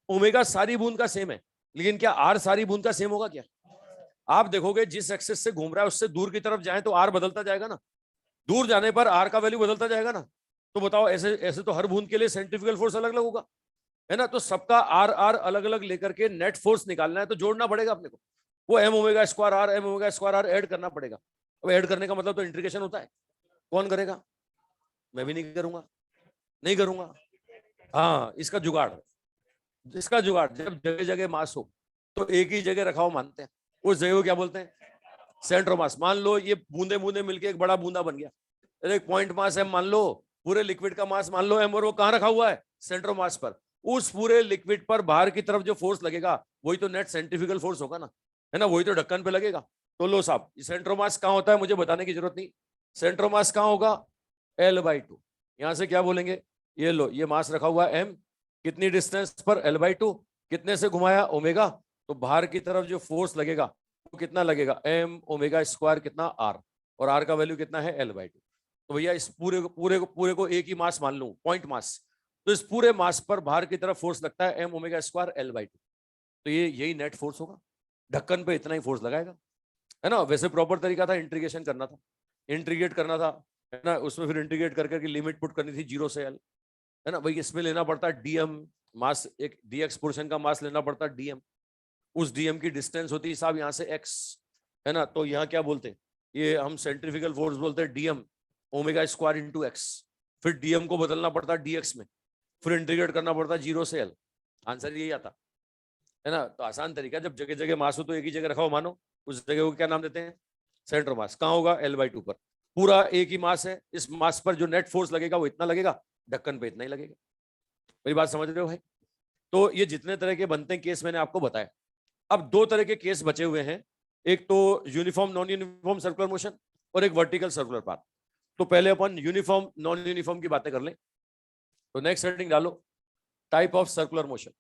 ओमेगा सारी बूंद का सेम है, लेकिन क्या आर सारी बूंद का सेम होगा क्या? आप देखोगे जिस एक्सेस से घूम रहा है उससे दूर की तरफ जाए तो आर बदलता जाएगा ना, दूर जाने पर आर का वैल्यू बदलता जाएगा ना। तो बताओ, ऐसे ऐसे तो हर बूंद के लिए सेंट्रीफ्यूगल फोर्स अलग अलग होगा, है ना। तो सबका आर आर अलग अलग लेकर के नेट फोर्स निकालना है, तो जोड़ना पड़ेगा अपने को। वो m omega square r, m omega square r add करना पड़ेगा। अब ऐड करने का मतलब तो इंटीग्रेशन होता है। कौन करेगा? मैं भी नहीं करूंगा, नहीं करूंगा। हाँ, इसका जुगाड़, इसका जुगाड़, जब जगह जगह मास हो तो एक ही जगह रखाओ मानते हैं, उस जगह को क्या बोलते हैं? Centre mass. मान लो ये बूंदे बूंदे मिलके एक बड़ा बूंदा बन गया, एक पॉइंट मास एम मान लो, पूरे लिक्विड का मास मान लो एम, और वो कहां रखा हुआ है? सेंटर मास पर। उस पूरे लिक्विड पर बाहर की तरफ जो फोर्स लगेगा वही तो नेट सेंट्रीफ्यूगल फोर्स होगा ना, है ना, वही तो ढक्कन पे लगेगा। तो लो साहब, सेंटर मास कहां होता है मुझे बताने की जरूरत नहीं। सेंटर मास कहां होगा? L/2। यहां से क्या बोलेंगे? ये लो, ये मास रखा हुआ है m, कितनी डिस्टेंस पर? L/2। कितने से घुमाया? ओमेगा। तो बाहर की तरफ जो फोर्स लगेगा वो कितना लगेगा? m ओमेगा स्क्वायर कितना? r, और r का वैल्यू कितना है? L/2। तो भैया इस पूरे को एक ही मास मान लूं, पॉइंट मास, तो इस पूरे मास पर बाहर की तरफ फोर्स लगता है m ओमेगा स्क्वायर L/2। तो ये यही नेट फोर्स होगा, ढक्कन पे इतना ही फोर्स लगाएगा, है ना। वैसे प्रॉपर तरीका था, इंटीग्रेशन करना था, इंटीग्रेट करना था, है ना, उसमें फिर इंटीग्रेट करके लिमिट पुट करनी थी 0 से L, है ना भाई। इसमें लेना पड़ता है डीएम मास, एक dx पोर्शन का मास लेना पड़ता है डीएम, उस डीएम की डिस्टेंस होती है साहब यहाँ से x, है ना। तो यहाँ क्या बोलते हैं, ये हम सेंट्रीफ्यूगल फोर्स बोलते हैं DM omega square into x. फिर डीएम को बदलना पड़ता है डीएक्स में, फिर इंटीग्रेट करना पड़ता है 0 से L। आंसर यही आता है ना। तो आसान तरीका, जब जगह जगह मास हो तो एक ही जगह रखाओ, मानो उस जगह को क्या नाम देते हैं? Centre mass. कहाँ होगा? L/2 पर। पूरा एक ही मास है, इस मास पर जो नेट फोर्स लगेगा वो इतना लगेगा, ढक्कन पे इतना ही लगेगा। मेरी बात समझ रहे हो भाई? तो ये जितने तरह के बनते हैं केस मैंने आपको बताया। अब दो तरह के केस बचे हुए हैं, एक तो uniform non uniform circular motion और एक वर्टिकल सर्कुलर पाथ। तो पहले अपन यूनिफॉर्म नॉन यूनिफॉर्म की बातें कर लें। तो नेक्स्ट हेडिंग डालो, type of circular motion.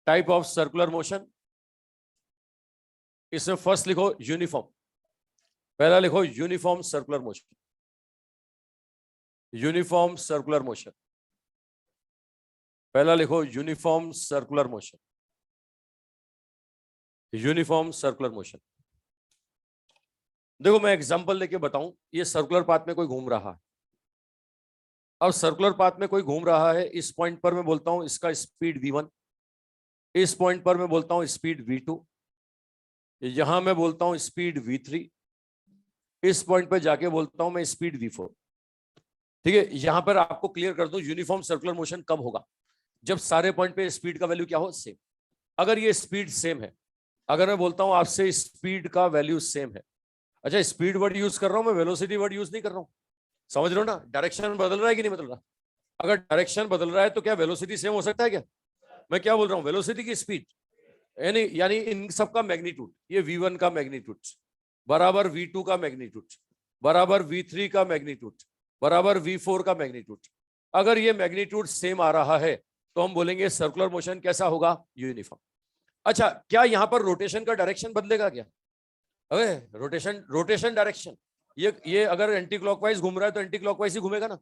Type of circular motion, इसमें फर्स्ट लिखो यूनिफॉर्म, पहला लिखो uniform circular motion, uniform circular motion, पहला लिखो uniform circular motion, uniform circular motion. देखो मैं एग्जांपल लेके बताऊं, ये सर्कुलर पाथ में कोई घूम रहा है। अब सर्कुलर पाथ में कोई घूम रहा है, इस पॉइंट पर मैं बोलता हूं इसका स्पीड v1, इस पॉइंट पर मैं बोलता हूं स्पीड v2, यहां मैं बोलता हूं स्पीड v3, इस पॉइंट पर जाके बोलता हूं मैं स्पीड v4। ठीक है, यहां पर आपको क्लियर कर दूं यूनिफॉर्म सर्कुलर मोशन कब होगा, जब सारे पॉइंट पे स्पीड का वैल्यू क्या हो, सेम। अगर ये स्पीड सेम है, अगर मैं बोलता हूं आपसे स्पीड का वैल्यू सेम है, अच्छा स्पीड वर्ड यूज कर रहा हूं मैं, वेलोसिटी वर्ड यूज नहीं कर रहा हूं, समझ रहे हो ना, डायरेक्शन बदल रहा है कि नहीं बदल रहा। अगर डायरेक्शन बदल रहा है तो क्या वेलोसिटी सेम हो सकता है क्या, मैं क्या बोल रहा हूं, वेलोसिटी की स्पीड, यानी यानी इन सब का मैग्नीट्यूड, ये v1 का मैग्नीट्यूड बराबर v2 का मैग्नीट्यूड बराबर v3 का मैग्नीट्यूड बराबर v4 का मैग्नीट्यूड। अगर ये मैग्नीट्यूड सेम आ रहा है तो हम बोलेंगे सर्कुलर मोशन कैसा होगा, यूनिफॉर्म। अच्छा क्या यहां पर रोटेशन का डायरेक्शन बदलेगा क्या, अरे रोटेशन डायरेक्शन, ये अगर एंटी क्लॉकवाइज घूम रहा है तो एंटी क्लॉकवाइज ही घूमेगा ना।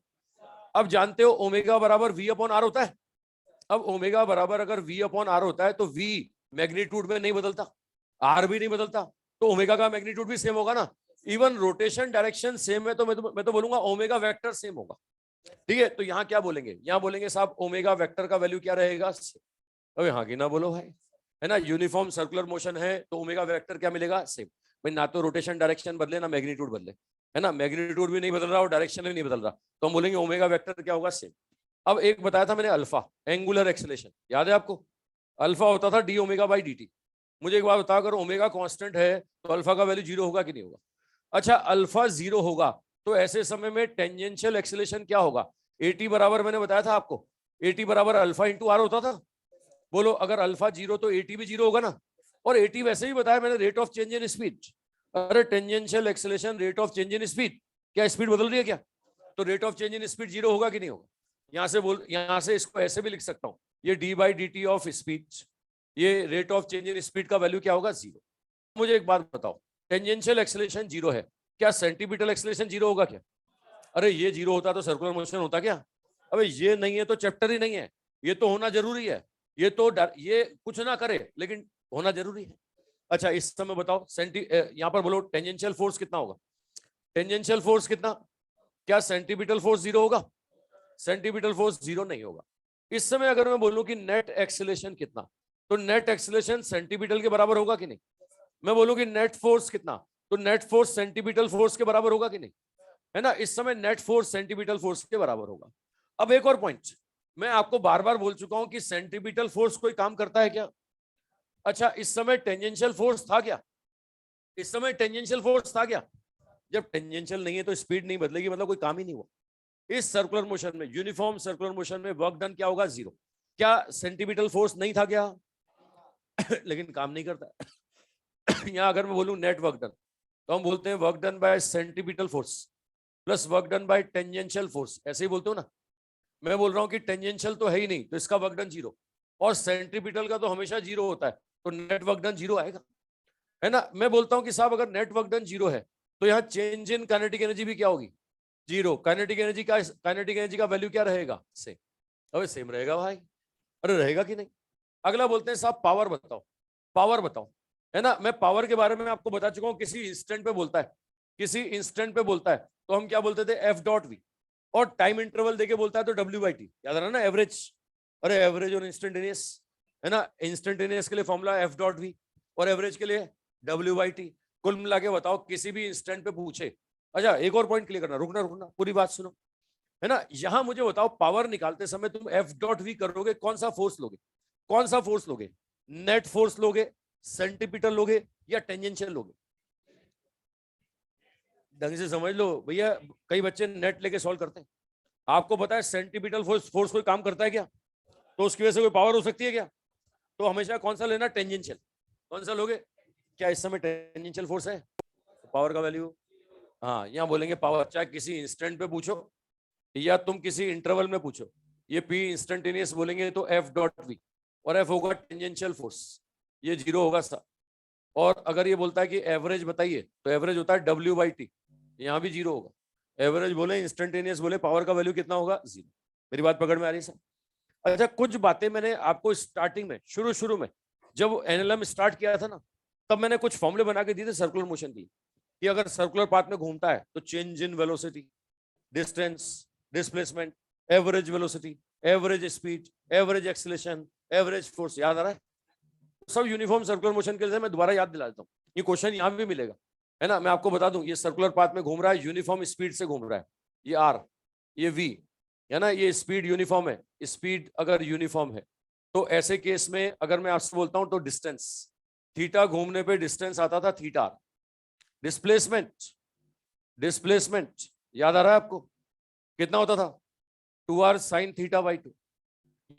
अब जानते हो ओमेगा बराबर v अपॉन आर होता है। अब ओमेगा बराबर अगर v अपॉन आर होता है तो v मैग्नीट्यूड में नहीं बदलता, आर भी नहीं बदलता, तो ओमेगा का मैग्नीट्यूड भी सेम होगा ना। इवन रोटेशन डायरेक्शन सेम है तो मैं तो बोलूंगा ओमेगा वेक्टर सेम होगा। ठीक है, तो यहाँ क्या बोलेंगे, यहाँ बोलेंगे साहब ओमेगा वेक्टर का वैल्यू क्या रहेगा, अबे हाँ की ना बोलो भाई, है ना, यूनिफॉर्म सर्कुलर मोशन है तो ओमेगा वेक्टर क्या मिलेगा, सेम। भाई ना तो रोटेशन डायरेक्शन बदले ना मैग्नीट्यूड बदले, है ना, मैग्नीट्यूड भी नहीं बदल रहा और डायरेक्शन भी नहीं बदल रहा, तो हम बोलेंगे ओमेगा वेक्टर क्या होगा, सेम। अब एक बताया था मैंने अल्फा, एंगुलर एक्सेलेरेशन, याद है आपको, अल्फा होता था D omega by D T. मुझे एक बात बताओ, अगर ओमेगा कांस्टेंट है तो अल्फा का वैल्यू जीरो होगा कि नहीं होगा। अच्छा अल्फा जीरो होगा तो ऐसे समय में टेंजेंशियल एक्सेलेरेशन क्या होगा, एटी बराबर मैंने बताया था आपको, एटी बराबर अल्फा इंटू आर होता था। बोलो अगर अल्फा जीरो तो एटी भी जीरो होगा ना, और एटी वैसे ही बताया मैंने rate of change in speed. अरे tangential acceleration rate of change in speed, क्या स्पीड बदल रही है क्या, तो rate of change in speed zero होगा कि नहीं होगा। यहां से इसको ऐसे भी लिख सकता हूं, ये D by D T of speed, ये rate of change in speed का वैल्यू क्या होगा, जीरो। मुझे एक बात बताओ, टेंजेंशियल एक्सेलेरेशन जीरो है, क्या सेंटीमीटर एक्सेलेरेशन जीरो होगा क्या, अरे ये जीरो होता तो सर्कुलर मोशन होता क्या, अबे ये नहीं है तो चैप्टर ही नहीं है, ये तो होना जरूरी है, ये तो ये कुछ ना करे लेकिन होना जरूरी है। अच्छा इस समय बताओ यहाँ पर बोलो टेंजेंशियल फोर्स कितना होगा, टेंजेंशियल फोर्स कितना, क्या सेंटीमीटर फोर्स जीरो होगा, सेंटीमीटर फोर्स जीरो नहीं होगा। इस समय अगर मैं बोलूं कि नेट एक्सेलेरेशन कितना, तो नेट एक्सेलेरेशन सेंटीमीटर के बराबर होगा कि नहीं। मैं बोलूं कि नेट फोर्स कितना, तो नेट फोर्स सेंटीमीटर फोर्स के बराबर होगा कि नहीं, है ना, इस समय नेट फोर्स सेंटीमीटर फोर्स के बराबर होगा। अब एक और पॉइंट, मैं आपको बार बार बोल चुका हूं कि सेंटीमीटर फोर्स कोई काम करता है क्या। अच्छा इस समय टेंजेंशियल फोर्स था क्या, इस समय टेंजेंशियल फोर्स था क्या, जब टेंजेंशियल नहीं है तो स्पीड नहीं बदलेगी, मतलब कोई काम ही नहीं हुआ। इस सर्कुलर मोशन में, यूनिफॉर्म सर्कुलर मोशन में वर्क डन क्या होगा, जीरो। क्या सेंटीमीटर फोर्स नहीं था क्या लेकिन काम नहीं करता यहां अगर मैं बोलूं नेट वर्क डन, तो हम बोलते हैं work done by centimetre force plus work done by tangential force, ऐसे ही बोलते हो ना। मैं बोल रहा हूं कि टेंजेंशियल तो है ही नहीं तो इसका वर्क डन जीरो, और सेंट्रीपिटल का तो हमेशा जीरो होता है, तो नेट वर्क डन जीरो आएगा, है ना। मैं बोलता हूं कि साहब अगर नेट वर्क डन जीरो है तो यहाँ चेंज इन काइनेटिक एनर्जी भी क्या होगी, जीरो। काइनेटिक एनर्जी का वैल्यू क्या रहेगा, सेम। अबे सेम रहेगा भाई, अरे रहेगा कि नहीं। अगला बोलते हैं साहब पावर बताओ, पावर बताओ, है ना। मैं पावर के बारे में आपको बता चुका हूं, किसी इंस्टेंट पे बोलता है, किसी इंस्टेंट पे बोलता है तो हम क्या बोलते थे, एफ डॉट वी, और टाइम इंटरवल देके बोलता है तो डब्ल्यू बाई टी, याद रहा ना, एवरेज। अरे एवरेज और इंस्टेंटेनियस, है ना, इंस्टेंटेनियस के लिए फॉर्मूला एफ डॉट वी और एवरेज के लिए डब्ल्यू बाई टी। कुल मिला के बताओ किसी भी इंस्टेंट पे पूछे। अच्छा एक और पॉइंट क्लियर करना, रुकना रुकना पूरी बात सुनो, है ना। यहां मुझे बताओ पावर निकालते समय तुम एफ डॉट वी करोगे, कौन सा फोर्स लोगे, कौन सा फोर्स लोगे, नेट फोर्स लोगे, सेंटीमीटर लोगे या टेंजेंशियल लोगे। ढंग से समझ लो भैया, कई बच्चे नेट लेके सॉल्व करते हैं। आपको पता है सेंटीमीटर फोर्स कोई काम करता है क्या, तो उसकी वजह से कोई पावर हो सकती है क्या, तो हमेशा कौन सा लेना, टेंजेंशियल। कौन सा लोगे, क्या इस समय टेंजेंशियल फोर्स है, पावर का वैल्यू, हाँ यहाँ बोलेंगे पावर, चाहे किसी इंस्टेंट पे पूछो या तुम किसी इंटरवल में पूछो, ये पी इंस्टेंटेनियस बोलेंगे तो एफ डॉट वी, और एफ होगा टेंजेंशियल फोर्स, ये जीरो होगा और अगर ये बोलता है कि एवरेज बताइए, तो एवरेज होता है W/T, यहाँ भी जीरो होगा। एवरेज बोले, इंस्टेंटेनियस बोले, पावर का वैल्यू कितना होगा? जीरो। मेरी बात पकड़ में आ रही है सर? अच्छा, कुछ बातें मैंने आपको स्टार्टिंग में, शुरू में जब एनएलएम स्टार्ट किया था ना, तब मैंने कुछ फॉर्मूले बना के दिए थे सर्कुलर मोशन की, कि अगर सर्कुलर पाथ में घूमता है तो change in velocity, distance, displacement, average velocity, average speed, average acceleration, average force. याद आ रहा है? सब यूनिफॉर्म सर्कुलर मोशन के लिए मैं दोबारा याद दिला देता हूँ, ये क्वेश्चन यहाँ भी मिलेगा, है ना? मैं आपको बता दूं, ये सर्कुलर पाथ में घूम रहा है, यूनिफॉर्म स्पीड से घूम रहा है, ये आर, ये वी, है ना? ये स्पीड यूनिफॉर्म है, स्पीड अगर यूनिफॉर्म है तो ऐसे केस में अगर मैं आपसे बोलता हूं तो डिस्टेंस, थीटा घूमने पे डिस्टेंस आता था थीटा। डिस्प्लेसमेंट, डिस्प्लेसमेंट याद आ रहा है आपको? कितना होता था? 2r sin θ/2।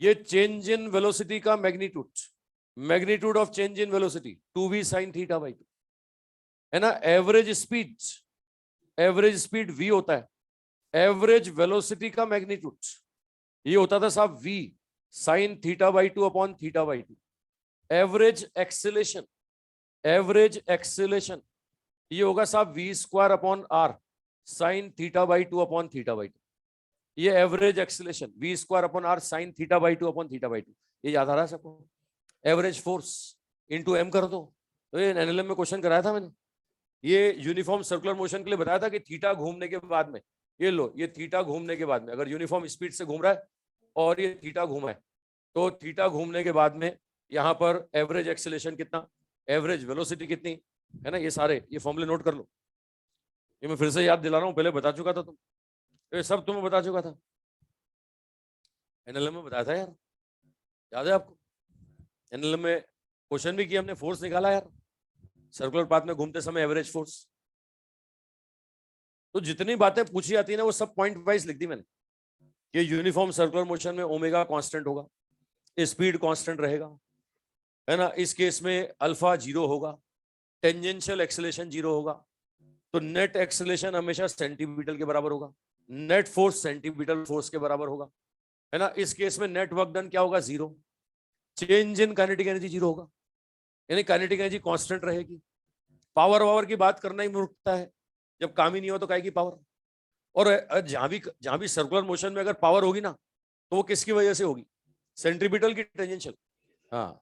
ये चेंज इन वेलोसिटी का magnitude, magnitude of change in velocity 2v sin θ/2, है ना? Average speed, average speed v होता है, एवरेज वेलोसिटी का मैग्नीट्यूड ये होता था साहब v sin θ/2 upon θ/2। Average acceleration, average acceleration ये होगा साहब v square upon r sin θ/2 upon θ/2। ये average acceleration v square upon r sin θ/2 upon θ/2। ये याद आ रहा है सबको? एवरेज फोर्स इनटू m कर दो। तो ये एनएलएम में क्वेश्चन कराया था मैंने, ये यूनिफॉर्म सर्कुलर मोशन के लिए बताया था कि थीटा घूमने के बाद में, ये लो, ये थीटा घूमने के बाद में अगर यूनिफॉर्म स्पीड से घूम रहा है और ये थीटा घूमा है, तो थीटा घूमने के बाद में यहाँ पर एवरेज एक्सेलेरेशन कितना, एवरेज वेलोसिटी कितनी, है ना? ये सारे ये फॉर्मूले नोट कर लो। ये मैं फिर से याद दिला रहा हूँ, पहले बता चुका था तुम, ये सब तुम्हें बता चुका था, एनएलएम में बताया था यार, याद है आपको? एनएलएम में क्वेश्चन भी किया हमने, फोर्स निकाला यार सर्कुलर पाथ में घूमते समय, एवरेज फोर्स। तो जितनी बातें पूछी जाती है ना वो सब पॉइंट वाइज लिख दी मैंने, कि यूनिफॉर्म सर्कुलर मोशन में ओमेगा कांस्टेंट होगा, स्पीड कांस्टेंट रहेगा, है ना? इस केस में अल्फा जीरो होगा, टेंजेंशियल एक्सेलेरेशन जीरो होगा, तो नेट एक्सेलेरेशन हमेशा सेंटीमीटर के बराबर होगा, नेट फोर्स सेंटीमीटर फोर्स के बराबर होगा, है ना? इस केस में नेट वर्क डन क्या होगा? Zero. Change in kinetic energy zero होगा, यानी काइनेटिक एनर्जी कांस्टेंट रहेगी। पावर वावर की बात करना ही मूर्खता है, जब काम ही नहीं हो तो काय की पावर। और जहां भी सर्कुलर मोशन में अगर पावर होगी ना, तो वो किसकी वजह से होगी? सेंट्रीपिटल की, टेंजेंशियल। हाँ,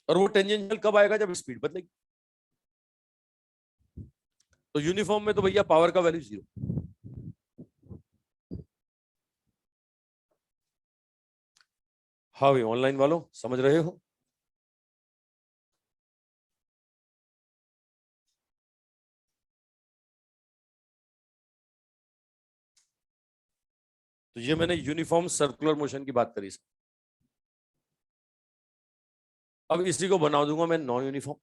और वो टेंजेंशियल कब आएगा? जब स्पीड बदलेगी। तो यूनिफॉर्म में तो भैया पावर का वैल्यू जीरो। हाँ भाई, ऑनलाइन वालों समझ रहे हो? तो ये मैंने यूनिफॉर्म सर्कुलर मोशन की बात करी। अब इसी को बना दूंगा मैं नॉन यूनिफॉर्म।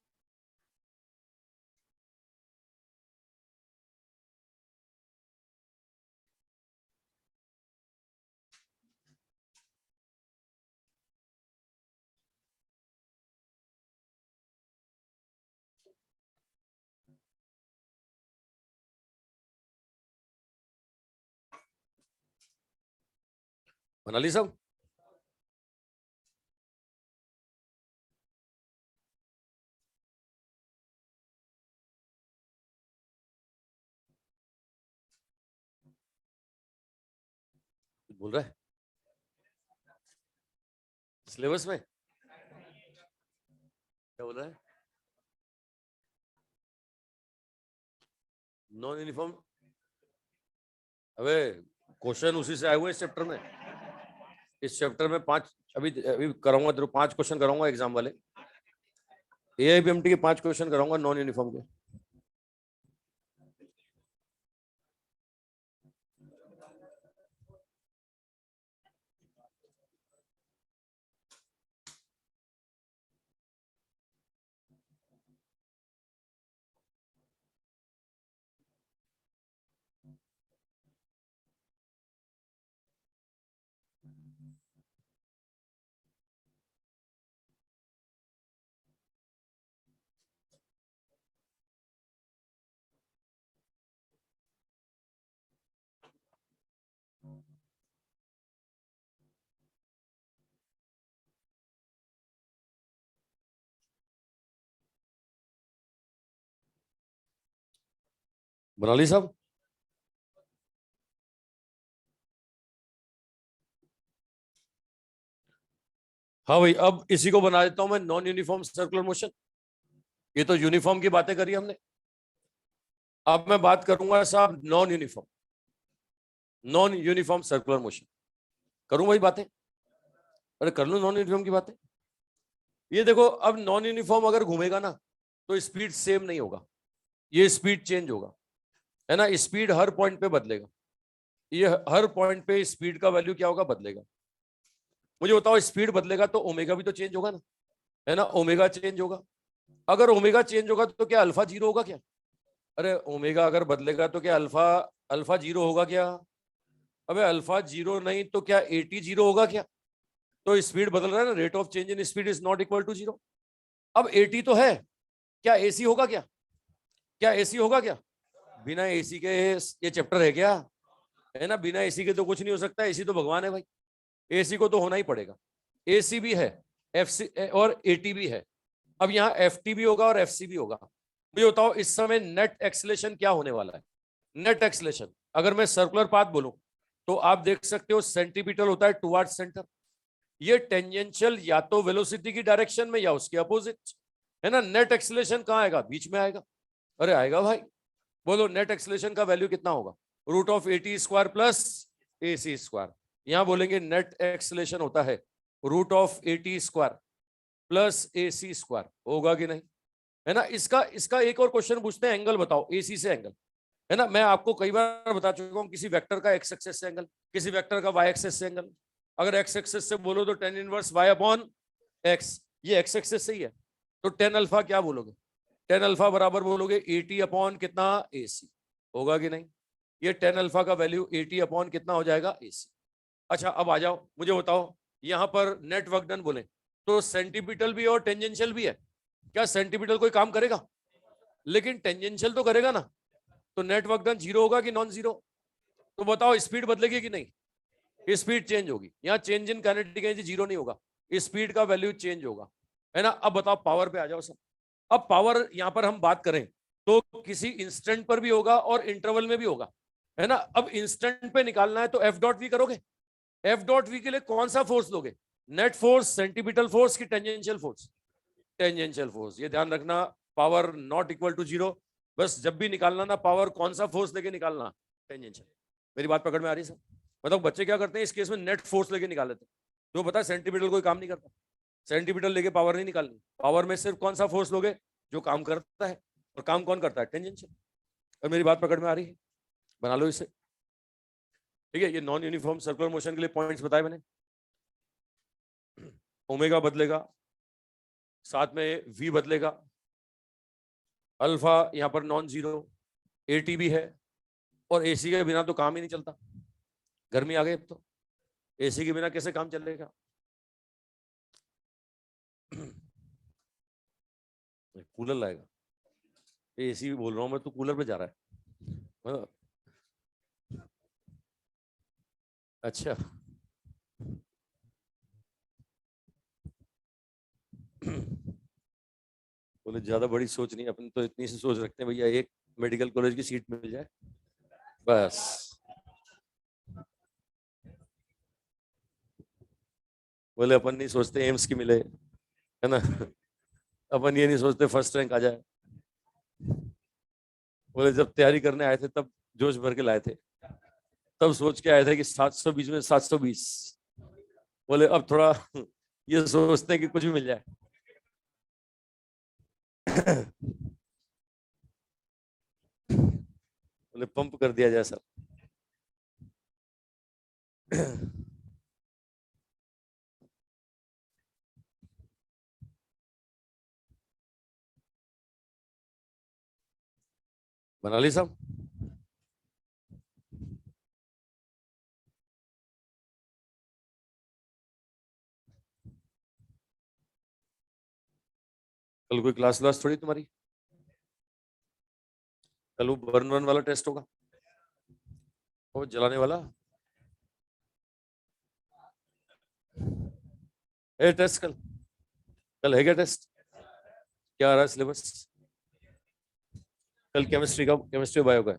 बना ली सब? कुछ बोल रहा है सिलेबस में? क्या बोल रहा है? Non uniform? अबे क्वेश्चन उसी से आए हुए इस चैप्टर में। इस चैप्टर में पांच, अभी अभी कराऊंगा तेरे को, 5 क्वेश्चन कराऊंगा एग्जाम वाले, एआईबीएमटी के 5 क्वेश्चन कराऊंगा नॉन यूनिफॉर्म के। बना ली साहब? हाँ भाई, अब इसी को बना देता हूं मैं नॉन यूनिफॉर्म सर्कुलर मोशन। ये तो यूनिफॉर्म की बातें करी हमने, अब मैं बात करूंगा साहब नॉन यूनिफॉर्म सर्कुलर मोशन। करूं भाई बातें? अरे कर लूं नॉन यूनिफॉर्म की बातें। ये देखो, अब नॉन यूनिफॉर्म अगर घूमेगा ना तो स्पीड सेम नहीं होगा, ये स्पीड चेंज होगा, है ना। स्पीड हर पॉइंट पे बदलेगा, ये हर पॉइंट पे स्पीड का वैल्यू क्या होगा, बदलेगा। मुझे बताओ, स्पीड बदलेगा तो ओमेगा भी तो चेंज होगा ना, है ना। ओमेगा चेंज होगा, अगर ओमेगा चेंज होगा तो क्या अल्फा जीरो होगा क्या? अरे ओमेगा अगर बदलेगा तो क्या अल्फा अल्फा जीरो होगा क्या? अबे अल्फा जीरो नहीं तो क्या एटी जीरो होगा क्या? तो स्पीड बदल रहा है ना, rate of change in speed is not equal to zero. अब एटी तो है, क्या एसी होगा क्या? क्या एसी होगा क्या? बिना एसी के ये चैप्टर है क्या? है ना, बिना एसी के तो कुछ नहीं हो सकता, एसी तो भगवान है भाई, एसी को तो होना ही पड़ेगा। एसी भी है, एफसी और एटी भी है। अब यहाँ एफटी भी होगा और एफसी भी होगा। मुझे बताओ इस समय नेट एक्सीलरेशन क्या होने वाला है? नेट एक्सीलरेशन अगर मैं सर्कुलर पाथ बोलूं तो आप देख सकते हो सेंटीमीटर होता है टुवर्ड्स सेंटर। ये टेंजेंशियल या तो वेलोसिटी की डायरेक्शन में या उसके अपोजिट, है ना। नेट एक्सीलरेशन कहाँ आएगा? बीच में आएगा। अरे आएगा भाई, बोलो नेट एक्सीलरेशन का वैल्यू कितना होगा? Root of a t square plus a c square. यहां बोलेंगे नेट एक्सीलरेशन होता है root of a t square plus a c square, होगा कि नहीं? है ना। इसका इसका एक और क्वेश्चन पूछते हैं, एंगल बताओ एसी से एंगल, है ना। मैं आपको कई बार बता चुका हूं, किसी वेक्टर का एक्स एक्सेस से एंगल, किसी वेक्टर का वाई एक्सेस से एंगल। अगर एक्स एक्सेस से बोलो तो tan inverse y upon x, ये एक्स एक्सेस से ही है। तो टेन अल्फा क्या बोलोगे? टेन अल्फा बराबर बोलोगे एटी अपॉन कितना, ए सी। होगा कि नहीं? ये टेन अल्फा का वैल्यू एटी अपॉन कितना हो जाएगा, ए सी। अच्छा अब आ जाओ, मुझे बताओ यहां पर नेट वर्क डन बोले तो सेंटीमीटर भी और टेंजेंशियल भी है। क्या सेंटीमीटर कोई काम करेगा? लेकिन टेंजेंशियल तो करेगा ना। तो नेट वर्क डन जीरो होगा कि नॉन जीरो? तो बताओ स्पीड बदलेगी कि नहीं? स्पीड चेंज होगी। यहाँ change in kinetic energy zero नहीं होगा, स्पीड का वैल्यू चेंज होगा, है ना। अब बताओ पावर पे आ जाओ सर। अब पावर यहां पर हम बात करें तो किसी इंस्टेंट पर भी होगा और इंटरवल में भी होगा, है ना। अब इंस्टेंट पे निकालना है तो एफ डॉट वी करोगे। एफ डॉट वी के लिए कौन सा फोर्स लोगे? नेट फोर्स, सेंटीमीटर फोर्स की टेंजेंशियल फोर्स? Tangential force. ये ध्यान रखना, power not equal to zero. बस जब भी निकालना ना पावर, कौन सा फोर्स लेके निकालना? टेंजेंशियल। मेरी बात पकड़ में आ रही है सर? मतलब बच्चे क्या करते हैं इस केस में, नेट फोर्स लेके निकाल लेते हैं। जो पता है सेंटीमीटर कोई काम नहीं करता, सेंटीमीटर लेके पावर नहीं निकालनी। पावर में सिर्फ कौन सा फोर्स लोगे? जो काम करता है, और काम कौन करता है? टेंजेंशियल। और मेरी बात पकड़ में आ रही है? बना लो इसे। ठीक है, ये नॉन यूनिफॉर्म सर्कुलर मोशन के लिए पॉइंट्स बताए मैंने। ओमेगा बदलेगा, साथ में वी बदलेगा, अल्फा यहाँ पर नॉन जीरो, एटी भी है, और एसी के बिना तो काम ही नहीं चलता। गर्मी आ गई अब तो, एसी के बिना कैसे काम चलेगा? कूलर लाएगा? एसी भी बोल रहा हूँ मैं, तो कूलर पे जा रहा है। हाँ, अच्छा। बोले ज्यादा बड़ी सोच नहीं, अपन तो इतनी सी सोच रखते हैं भैया, एक मेडिकल कॉलेज की सीट मिल जाए बस। बोले अपन नहीं सोचते एम्स की मिले, है ना। अपन ये नहीं सोचते फर्स्ट रैंक आ जाए। बोले जब तैयारी करने आए थे तब जोश भर के लाए थे, तब सोच के आए थे कि 720 में 720। बोले अब थोड़ा ये सोचते हैं कि कुछ भी मिल जाए। बोले पंप कर दिया जाए सर। बना ली साहब? कल कोई क्लास क्लास थोड़ी तुम्हारी, कल वो बर्न वन वाला टेस्ट होगा, वो जलाने वाला। है टेस्ट कल? कल है क्या टेस्ट? क्या आ रहा है सिलेबस? कल केमिस्ट्री का, केमिस्ट्री बायो का है।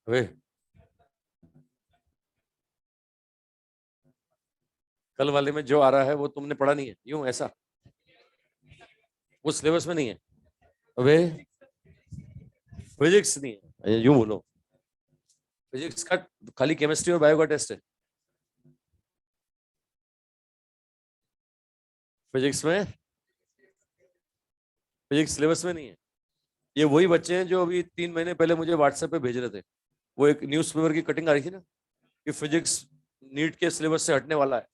वे कल वाले में जो आ रहा है वो तुमने पढ़ा नहीं है, यूं ऐसा वो सिलेबस में नहीं है। वे फिजिक्स नहीं है, यूं बोलो। फिजिक्स का खाली केमिस्ट्री और बायो का टेस्ट है। फिजिक्स में, फिजिक्स सिलेबस में नहीं है। ये वही बच्चे हैं जो अभी 3 महीने पहले मुझे व्हाट्सएप पे भेज रहे थे, वो एक न्यूज़पेपर की कटिंग आ रही थी ना कि फिजिक्स नीट के सिलेबस से हटने वाला है।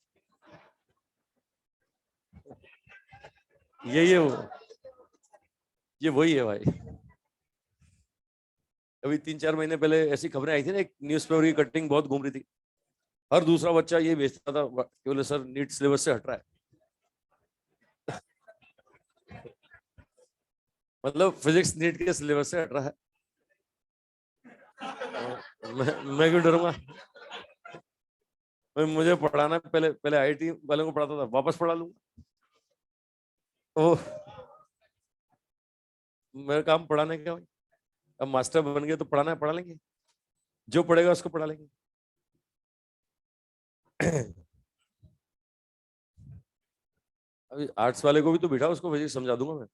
ये ये वही है भाई। अभी 3-4 महीने पहले ऐसी खबरें आई थी ना, एक न्यूज़पेपर की कटिंग बहुत घूम रही थी, हर दूसरा बच्चा ये भेजता था कि बोले सर नीट सिलेबस से हट रहा है। मतलब फिजिक्स नीट के सिलेबस से हट रहा है। मैं क्यों डरूंगा? मुझे पढ़ाना, पहले पहले आईआईटी वालों को पढ़ाता था, वापस पढ़ा लूंगा। ओह, मेरा काम पढ़ाने का भाई। अब मास्टर बन गए तो पढ़ाना है, पढ़ा लेंगे, जो पढ़ेगा उसको पढ़ा लेंगे। अभी आर्ट्स वाले को भी तो बिठा, उसको फिजिक्स समझा दूंगा मैं,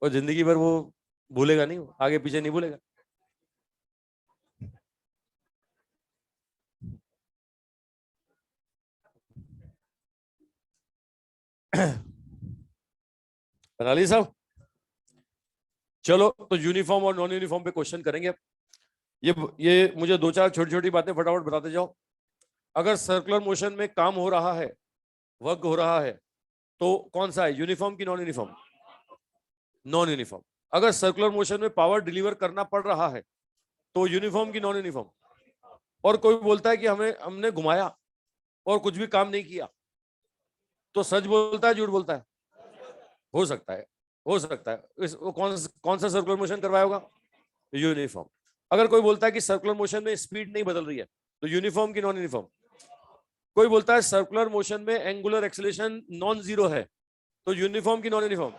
और जिंदगी भर वो भूलेगा नहीं, वो आगे पीछे नहीं भूलेगा। बना ली साहब? चलो तो यूनिफॉर्म और नॉन यूनिफॉर्म पे क्वेश्चन करेंगे। ये मुझे 2-4 छोटी छोटी बातें फटाफट बताते जाओ। अगर सर्कुलर मोशन में काम हो रहा है, वर्क हो रहा है, तो कौन सा है, यूनिफॉर्म की नॉन यूनिफॉर्म? Non uniform. अगर सर्कुलर मोशन में पावर डिलीवर करना पड़ रहा है तो यूनिफॉर्म की नॉन यूनिफॉर्म? और कोई बोलता है कि हमने हमने घुमाया और कुछ भी काम नहीं किया, तो सच बोलता है झूठ बोलता है? हो सकता है, हो सकता है। वो कौन सा सर्कुलर मोशन करवाया होगा? यूनिफॉर्म। अगर कोई बोलता है कि सर्कुलर मोशन में स्पीड नहीं बदल रही है, तो यूनिफॉर्म की नॉन यूनिफॉर्म? कोई बोलता है सर्कुलर मोशन में एंगुलर एक्सेलरेशन नॉन जीरो है, तो यूनिफॉर्म की नॉन यूनिफॉर्म?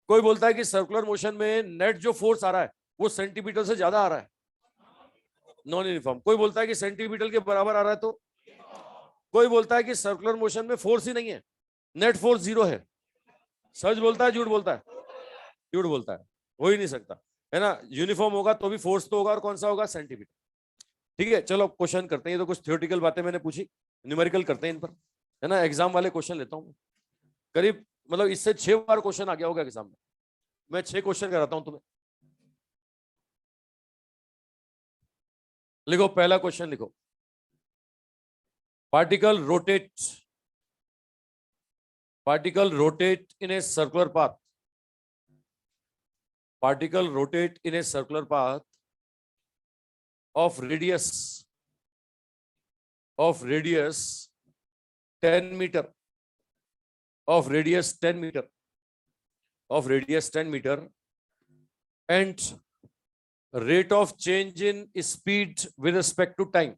कोई बोलता है कि सर्कुलर मोशन में नेट जो फोर्स आ रहा है वो सेंटीमीटर से ज्यादा आ रहा है, नॉन यूनिफॉर्म। कोई बोलता है कि सेंटीमीटर के बराबर आ रहा है, तो? कोई बोलता है कि सर्कुलर मोशन में फोर्स ही नहीं है, नेट फोर्स जीरो है, सच बोलता है झूठ बोलता है? झूठ बोलता है, हो ही नहीं सकता, है ना। यूनिफॉर्म होगा तो भी फोर्स तो होगा, और कौन सा होगा? सेंटीमीटर। ठीक है, चलो अब क्वेश्चन करते हैं। ये तो कुछ थियोरेटिकल बातें मैंने पूछी, न्यूमेरिकल करते हैं इन पर, है ना। एग्जाम वाले क्वेश्चन लेता हूँ करीब, मतलब इससे 6 बार क्वेश्चन आ गया होगा एग्जाम में। मैं 6 क्वेश्चन कराता हूं तुम्हें। लिखो, पहला क्वेश्चन लिखो। Particle rotate, particle rotate in a circular path, particle rotate in a circular path of radius 10 meter, of radius 10 meter, of radius 10 meter, and rate of change in speed with respect to time,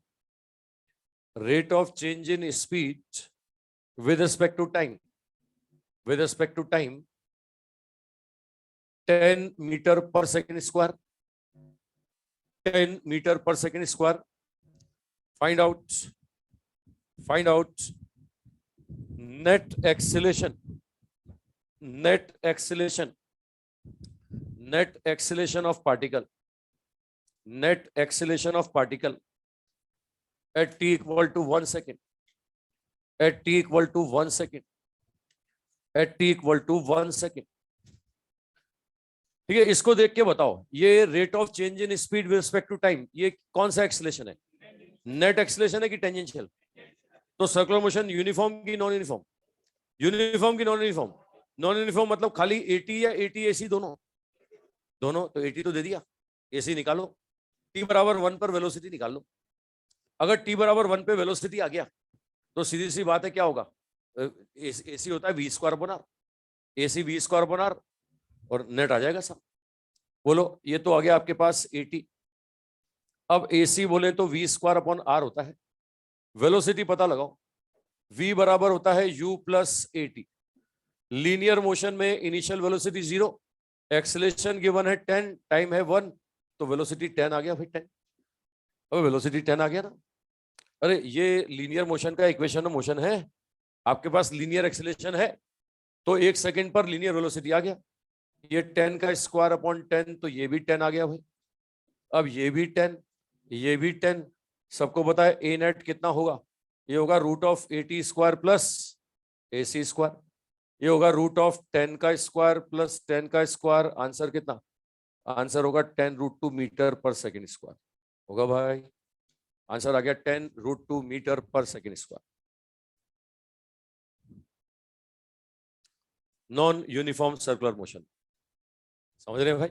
rate of change in speed with respect to time, with respect to time, 10 meter per second square, 10 meter per second square. Find out net acceleration, net acceleration, net acceleration of particle, net acceleration of particle at t equal to 1 second, at t equal to 1 second, at t equal to 1 second. ठीक है, इसको देख के बताओ, ये rate of change in speed with respect to time, ये कौन सा एक्सेलेरेशन है? नेट एक्सेलेरेशन है कि टेंजेंशियल? तो सर्कुलर मोशन यूनिफॉर्म की नॉन यूनिफॉर्म? यूनिफॉर्म की नॉन यूनिफॉर्म। नॉन यूनिफॉर्म मतलब खाली एटी या एटी एसी दोनों? दोनों। तो एटी तो दे दिया, एसी निकालो, टी बराबर 1 पर वेलोसिटी निकाल लो। अगर टी बराबर 1 पे वेलोसिटी आ गया तो सीधी सी बात है क्या होगा? एसी होता है V square upon R, AC V square upon R, और नेट आ जाएगा सब। बोलो, ये तो आ गया आपके पास 80। अब एसी बोले तो वी स्क्वायर अपॉन आर होता है। वेलोसिटी पता लगाओ, v बराबर होता है u plus eighty. Linear motion में इनिशियल वेलोसिटी 0, एक्सेलेरेशन गिवन है 10, टाइम है 1, तो वेलोसिटी 10 आ गया भाई, 10। अब वेलोसिटी 10 आ गया ना। अरे ये लीनियर मोशन का इक्वेशन ऑफ मोशन है, आपके पास लीनियर एक्सेलरेशन है, तो 1 सेकंड पर लीनियर वेलोसिटी आ गया। ये 10 का स्क्वायर अपॉन 10, तो ये भी 10 आ गया भाई। अब ये भी 10, ये भी 10। सबको पता है ए नेट कितना होगा, ये होगा root of 80 square plus AC square. ये होगा रूट ऑफ 10 का स्क्वायर प्लस 10 का स्क्वायर। आंसर कितना? आंसर होगा 10√2 मीटर पर सेकेंड स्क्वायर होगा भाई। आंसर आ गया 10√2 मीटर पर second square. Non uniform circular motion, समझ रहे हैं भाई?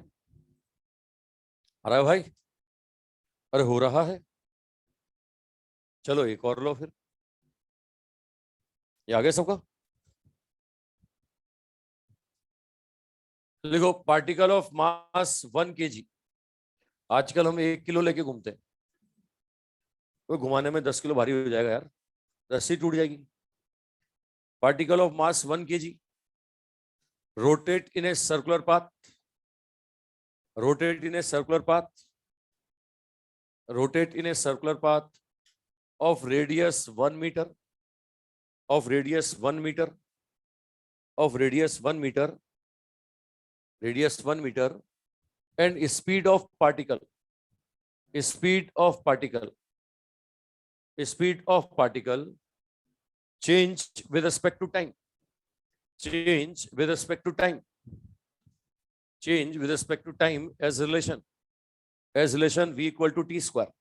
आ रहा है भाई? अरे हो रहा है। चलो एक और लो फिर, ये आ गया सबका। लिखो पार्टिकल ऑफ मास 1 kg। आजकल हम 1 किलो लेके घूमते हैं, वो घुमाने में 10 किलो भारी हो जाएगा यार, रस्सी टूट जाएगी। Particle of mass 1 kg rotate in a circular path, rotate in a circular path, rotate in a circular path of radius 1 meter, of radius 1 meter, of radius 1 meter, radius 1 meter, and speed of particle, speed of particle, speed of particle change with respect to time, change with respect to time, change with respect to time as relation v equal to t square,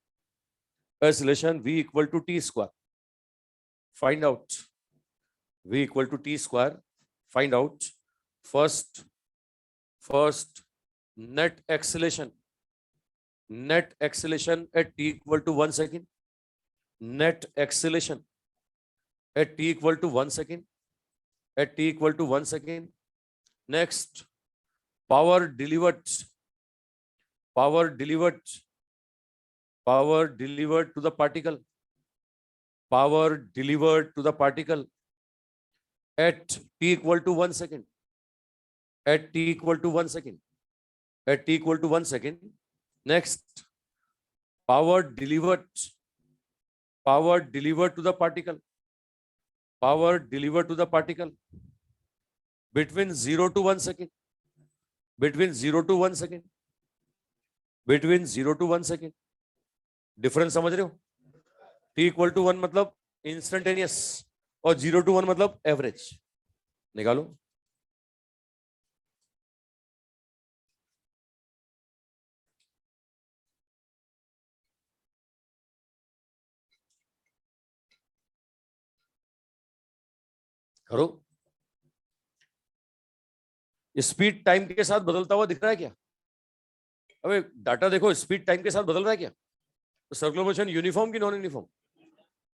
as relation v equal to t square. Find out v equal to t square. Find out first net acceleration at t equal to 1 second, net acceleration at t equal to 1 second, at t equal to 1 second. Next, power delivered to the particle, power delivered to the particle at t equal to 1 second, at t equal to 1 second, at t equal to 1 second. Next, power delivered to the particle, power delivered to the particle between 0 to 1 second, between 0 to 1 second, between 0 to 1 second. Difference समझ रहे हो? t equal to 1 मतलब instantaneous, और 0 to 1 मतलब average. निकालो। करो। Speed time के साथ बदलता हुआ दिख रहा है क्या? अबे डाटा देखो, स्पीड टाइम के साथ बदल रहा है क्या? तो सर्कुलर मोशन यूनिफॉर्म की नॉन यूनिफॉर्म?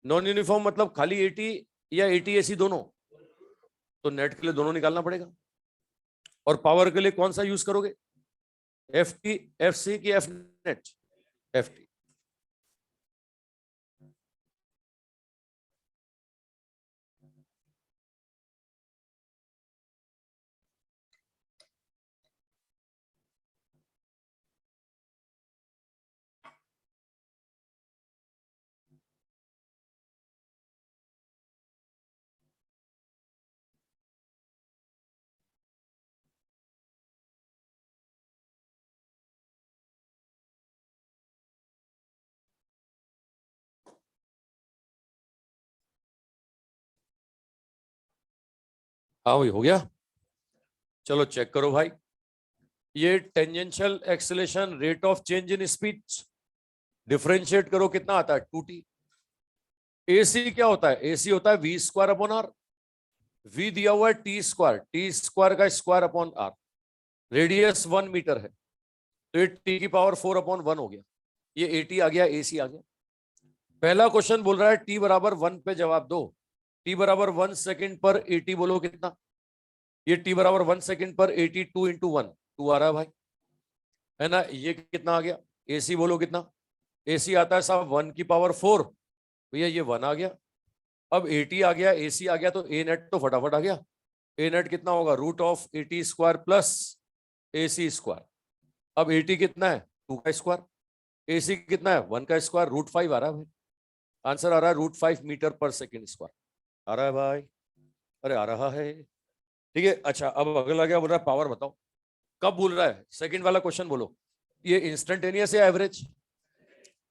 नॉन यूनिफॉर्म मतलब खाली 80 या 80 AC दोनों, तो नेट के लिए दोनों निकालना पड़ेगा। और पावर के लिए कौन सा यूज करोगे? FT FC की F नेट? FT। हाँ भाई हो गया। चलो चेक करो भाई, ये tangential acceleration rate of change in speed differentiate करो, कितना आता है? 2t। AC क्या होता है? AC होता है v square upon r। v दिया हुआ है t स्क्वायर का square upon r। Radius 1 metre है, तो ये t की पावर 4/1 हो गया। ये 80 आ गया, AC आ गया। पहला क्वेश्चन बोल रहा है t बराबर 1 पे जवाब दो। t बराबर 1 सेकेंड पर 80 बोलो कितना? ये t बराबर 1 सेकेंड पर 80 2 × 1 2 आ रहा है भाई, है ना? ये कितना आ गया? AC बोलो कितना? AC आता है साहब 1 की पावर 4, भैया ये 1 आ गया। अब 80 आ गया, AC आ गया, तो A नेट तो फटाफट आ गया। A नेट कितना होगा? Root of 80 square plus AC square. अब 80 कितना है? 2 का स्क्वायर। AC कितना है 1 का स्क्वायर √5 आ रहा है भाई। आंसर आ रहा है √5 मीटर पर सेकेंड स्क्वायर। आ रहा है भाई, अरे आ रहा है। ठीक है, अच्छा अब अगला क्या बोल रहा है, पावर बताओ। कब बोल रहा है, सेकंड वाला क्वेश्चन बोलो। ये इंस्टेंटेनियस या एवरेज?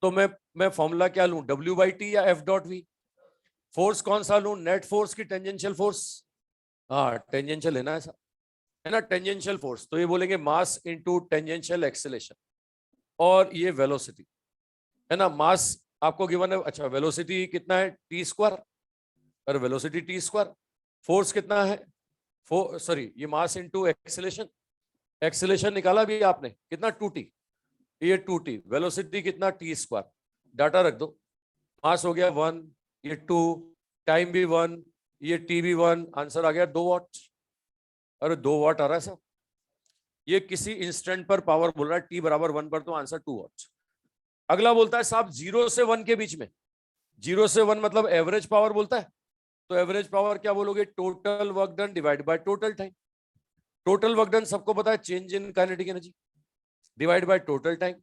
तो मैं फॉर्मूला क्या लूं, W/T या F.V? फोर्स कौन सा लूं, नेट फोर्स की टेंजेंशियल फोर्स? हाँ टेंजेंशियल है ना, ऐसा है ना, टेंजेंशियल फोर्स। तो ये बोलेंगे मास इनटू टेंजेंशियल एक्सेलेरेशन, और ये वेलोसिटी है ना। मास आपको गिवन है, अच्छा वेलोसिटी कितना है T², और वेलोसिटी T²। फोर्स कितना है, सॉरी ये मास इनटू एक्सेलेरेशन, एक्सेलेरेशन निकाला भी आपने कितना 2T, ये 2T। वेलोसिटी कितना T², डाटा रख दो। मास हो गया 1, ये 2, टाइम भी 1, ये T भी 1, आंसर आ गया 2 वाट। अरे 2 वाट आ रहा है सर, ये किसी इंस्टेंट पर पावर बोल रहा है T बराबर 1 पर, तो आंसर 2 वाट। अगला बोलता है साहब 0 से 1 के बीच में, 0 से 1 मतलब एवरेज पावर बोलता है। तो एवरेज पावर क्या बोलोगे, total work done divide by total time. Total work done सबको पता है change in kinetic energy divide by total time.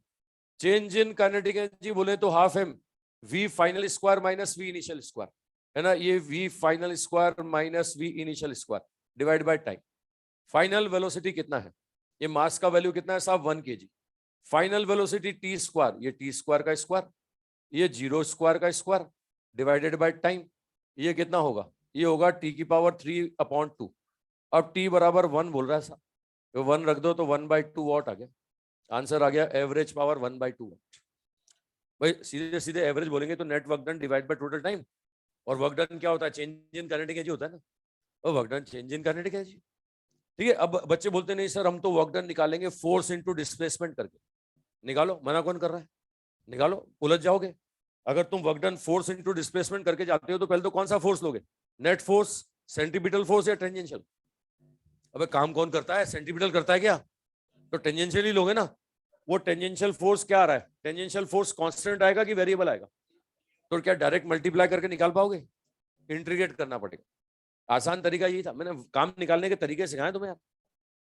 Change in kinetic energy बोले तो half M V final square minus V initial square, है ना, ये V final square minus V initial square divide by time. Final velocity कितना है, ये मास का value कितना है साहब 1 kg। फाइनल वेलोसिटी T², ये T² का स्क्वायर, ये 0² का स्क्वायर डिवाइडेड बाय टाइम। ये कितना होगा, ये होगा T⁻3/2। अब T बराबर 1 बोल रहा है साहब, तो 1 रख दो तो 1/2 वाट आ गया। आंसर आ गया एवरेज पावर 1/2 वाट। भाई सीधे सीधे एवरेज बोलेंगे तो net work done divide by total time. और वर्क डन क्या होता है, चेंज इन काइनेटिक एनर्जी होता है ना, और work done change in kinetic energy. ठीक है, अब बच्चे बोलते नहीं सर हम तो वर्क डन निकालेंगे फोर्स इनटू डिस्प्लेसमेंट करके। निकालो, मना कौन कर रहा है, निकालो, उलझ जाओगे। अगर तुम work done force into displacement करके जाते हो तो पहले तो कौन सा फोर्स लोगे, नेट फोर्स, सेंटीपिटल फोर्स या टेंजेंशियल? अबे काम कौन करता है, सेंटीपिटल करता है क्या, तो टेंजेंशियल ही लोगे ना। वो टेंजेंशियल फोर्स क्या आ रहा है, टेंजेंशियल फोर्स कांस्टेंट आएगा कि वेरिएबल आएगा? तो क्या डायरेक्ट मल्टीप्लाई करके निकाल पाओगे, इंटीग्रेट करना पड़ेगा। आसान तरीका यही था, मैंने काम निकालने के तरीके सिखाए तुम्हें यार।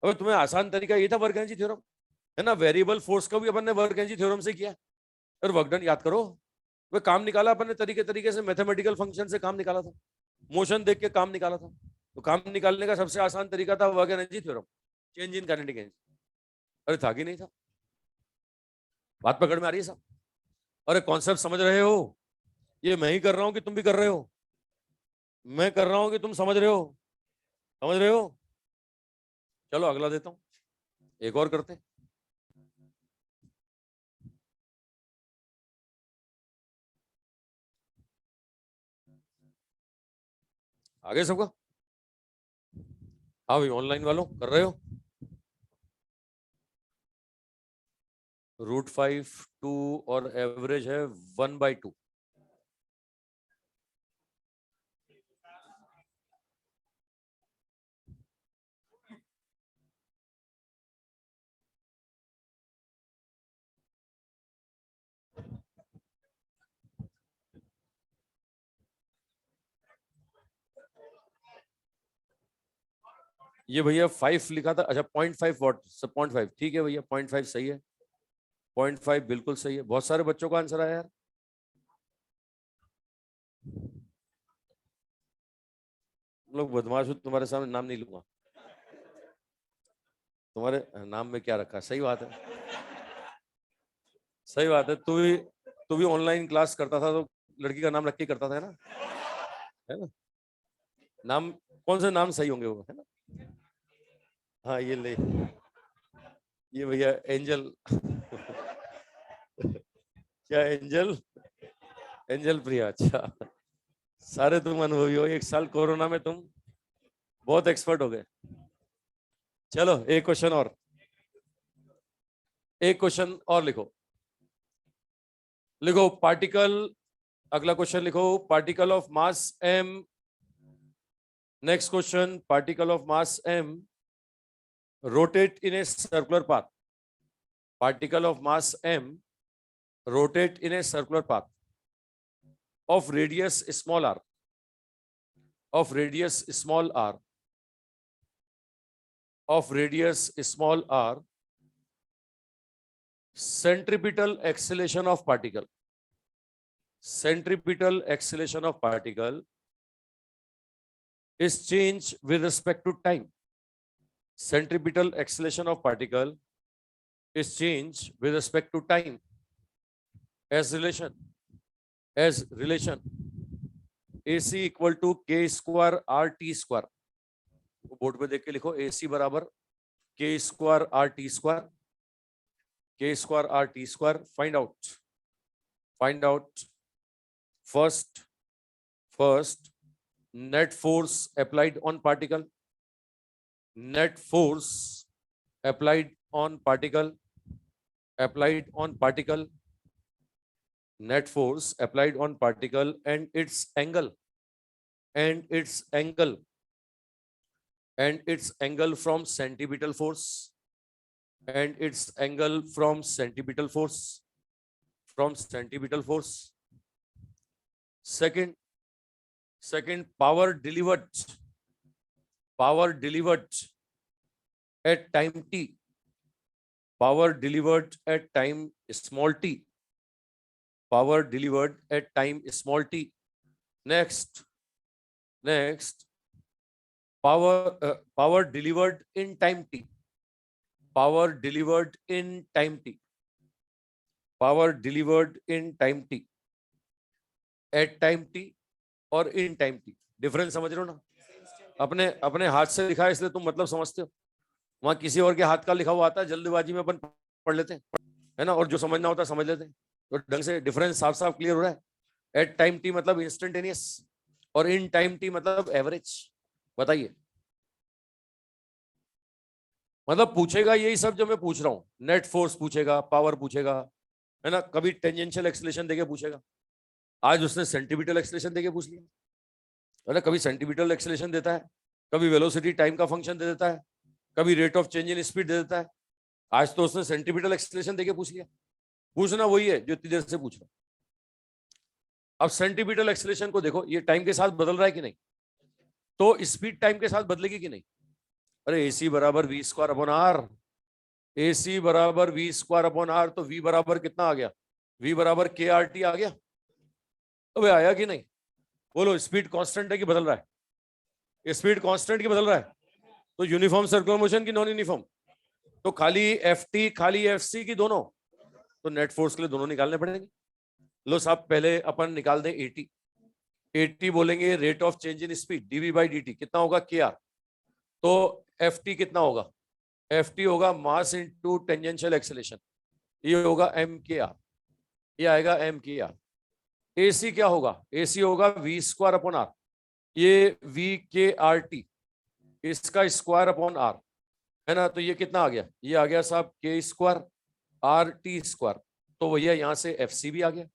अगर तुम्हें आसान तरीका यही था वर्क एनर्जी थ्योरम, है ना, वेरिएबल फोर्स का भी अपन ने वर्क एनर्जी थ्योरम से किया। और वर्क डन याद करो, वह काम निकाला अपन ने तरीके तरीके से, मैथमेटिकल फंक्शन से काम निकाला था, मोशन देख के काम निकाला था। तो काम निकालने का सबसे आसान तरीका था work energy theorem, change in kinetic energy. अरे था कि नहीं था, बात पकड़ में आ रही है साहब? अरे कॉन्सेप्ट समझ रहे हो, ये मैं ही कर रहा हूं कि तुम भी कर रहे हो? मैं कर रहा हूं कि तुम समझ रहे हो? समझ रहे हो? चलो अगला देता हूं, एक और करते हैं। आगे सबका, हाँ भाई ऑनलाइन वालों कर रहे हो? √5 2 और एवरेज है 1/2। ये भैया 5 लिखा था, अच्छा 0.5 वॉट, 0.5 ठीक है भैया, 0.5 सही है, 0.5 बिल्कुल सही है। बहुत सारे बच्चों का आंसर आया यार। लोग बदमाश हो, तुम्हारे सामने नाम नहीं लूंगा। तुम्हारे नाम में क्या रखा, सही बात है, सही बात है। तू भी ऑनलाइन क्लास करता था तो लड़की का नाम रख के करता था, है ना, है ना। नाम कौन से नाम सही होंगे वो, है ना। हाँ ये ले, ये भैया एंजल क्या एंजल, एंजल प्रिया, अच्छा। सारे तुम अनुभवी हो, 1 साल कोरोना में तुम बहुत एक्सपर्ट हो गए। चलो एक क्वेश्चन और, एक क्वेश्चन और लिखो। लिखो पार्टिकल, अगला क्वेश्चन लिखो, particle of mass m, next question, particle of mass m rotate in a circular path, particle of mass m rotate in a circular path of radius small r, of radius small r, of radius small r centripetal acceleration of particle. Centripetal acceleration of particle is changed with respect to time. Centripetal acceleration of particle is changed with respect to time. As relation AC equal to k square RT square. Board पे देख के लिखो AC बराबर k square RT square. K square RT square. Find out first net force applied on particle. Net force applied on particle. Net force applied on particle and its angle from centripetal force, second power delivered at time t, small t, next power delivered in time t, at time t और इन time T. Difference समझ रहे हो ना? अपने हाथ से लिखा है इसलिए तुम मतलब समझते हो. वहां किसी और के हाथ का लिखा हुआ आता है, जल्दबाजी में अपन पढ़ लेते हैं, है ना, और जो समझना होता है समझ लेते हैं. तो ढंग से डिफरेंस साफ साफ क्लियर हो रहा है. एट टाइम टी मतलब इंस्टेंटेनियस और इन टाइम टी मतलब एवरेज. बताइए, मतलब पूछेगा यही सब जो मैं पूछ रहा हूं. नेट फोर्स पूछेगा, पावर पूछेगा, है ना, कभी टेंजेंशियल एक्सेलरेशन देके पूछेगा. आज उसने सेंटीमीटर एक्सेलरेशन देके पूछ लिया, है ना. कभी सेंटीमीटर एक्सेलरेशन देता है, कभी वेलोसिटी टाइम का फंक्शन दे देता है, कभी rate of change in speed दे देता है. आज तो उसने सेंटीमीटर एक्सेलरेशन देके पूछ लिया. पूछना वही है जो इतनी देर से पूछ रहा. अब सेंटीमीटर एक्सेलरेशन को देखो, ये टाइम के साथ बदल रहा है कि नहीं, तो स्पीड टाइम के साथ बदलेगी कि नहीं. अरे AC बराबर V square upon R, AC बराबर वी स्क्वायर अपॉन आर, तो V बराबर कितना आ गया, V बराबर KRT आ गया. अबे आया कि नहीं, बोलो. स्पीड कांस्टेंट है कि बदल रहा है? स्पीड कांस्टेंट की बदल रहा है. तो यूनिफॉर्म सर्कुलर मोशन की नॉन यूनिफॉर्म, तो खाली FT खाली FC की दोनों, तो नेट फोर्स के लिए दोनों निकालने पड़ेंगे. लो साहब, पहले अपन निकाल दें AT बोलेंगे rate of change in speed, dV/dt कितना होगा, KR. तो FT कितना होगा, FT होगा मास इनटू टेंजेंशियल एक्सेलरेशन, ये होगा MKR, ये आएगा MKR. AC क्या होगा, AC होगा V स्क्वायर अपॉन आर, ये VKRT, इसका स्क्वायर अपॉन आर, है ना. तो ये कितना आ गया, ये आ गया साहब K स्क्वायर RT स्क्वायर. तो भैया यहाँ से FC भी आ गया.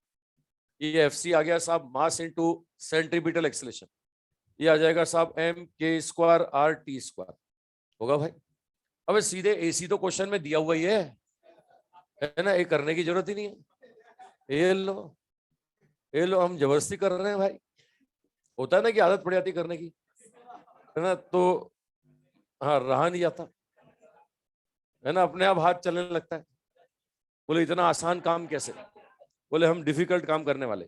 ये FC आ गया साहब मास इनटू सेंट्रीपिटल एक्सेलरेशन, ये आ जाएगा साहब MK स्क्वायर RT स्क्वायर. होगा भाई. अबे सीधे AC तो क्वेश्चन में दिया हुआ ही है ना, ये करने की जरूरत ही नहीं है. ये लो हम जबरदस्ती कर रहे हैं भाई. होता है ना कि आदत पड़ जाती करने की, है ना, तो हाँ रहा नहीं जाता, है ना, अपने आप हाथ चलने लगता है. बोले इतना आसान काम कैसे, बोले हम डिफिकल्ट काम करने वाले.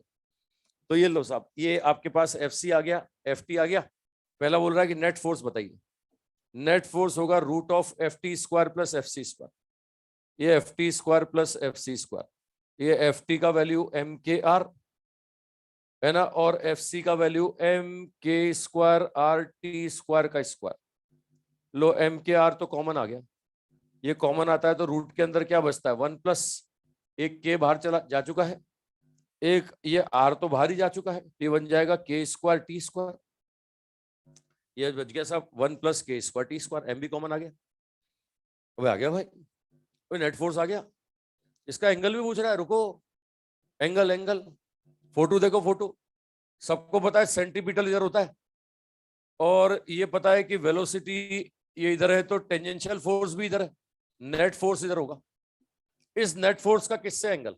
तो ये लो साहब, ये आपके पास FC आ गया, FT आ गया. पहला बोल रहा है कि नेट फोर्स बताइए. नेट फोर्स होगा root of FT square plus FC square. ये FT square plus FC square, ये FT का वैल्यू MKR, है ना, और FC का वैल्यू MK स्क्वायर RT स्क्वायर का स्क्वायर. लो MKR तो कॉमन आ गया, ये कॉमन आता है तो रूट के अंदर क्या बचता है, 1 प्लस एक K बाहर चला जा चुका है, एक ये R तो बाहर ही जा चुका है, ये बन जाएगा K स्क्वायर T स्क्वायर. ये बच गया साहब 1 plus K square T square. M भी कॉमन आ गया. वो आ गया भाई, वो नेट फोर्स आ गया. इसका एंगल भी पूछ रहा है, रुको. एंगल फोटो देखो, फोटो सबको पता है सेंटीमीटर इधर होता है, और ये पता है कि वेलोसिटी ये इधर है, तो टेंजेंशियल फोर्स भी इधर है, नेट फोर्स इधर होगा. इस नेट फोर्स का किससे एंगल,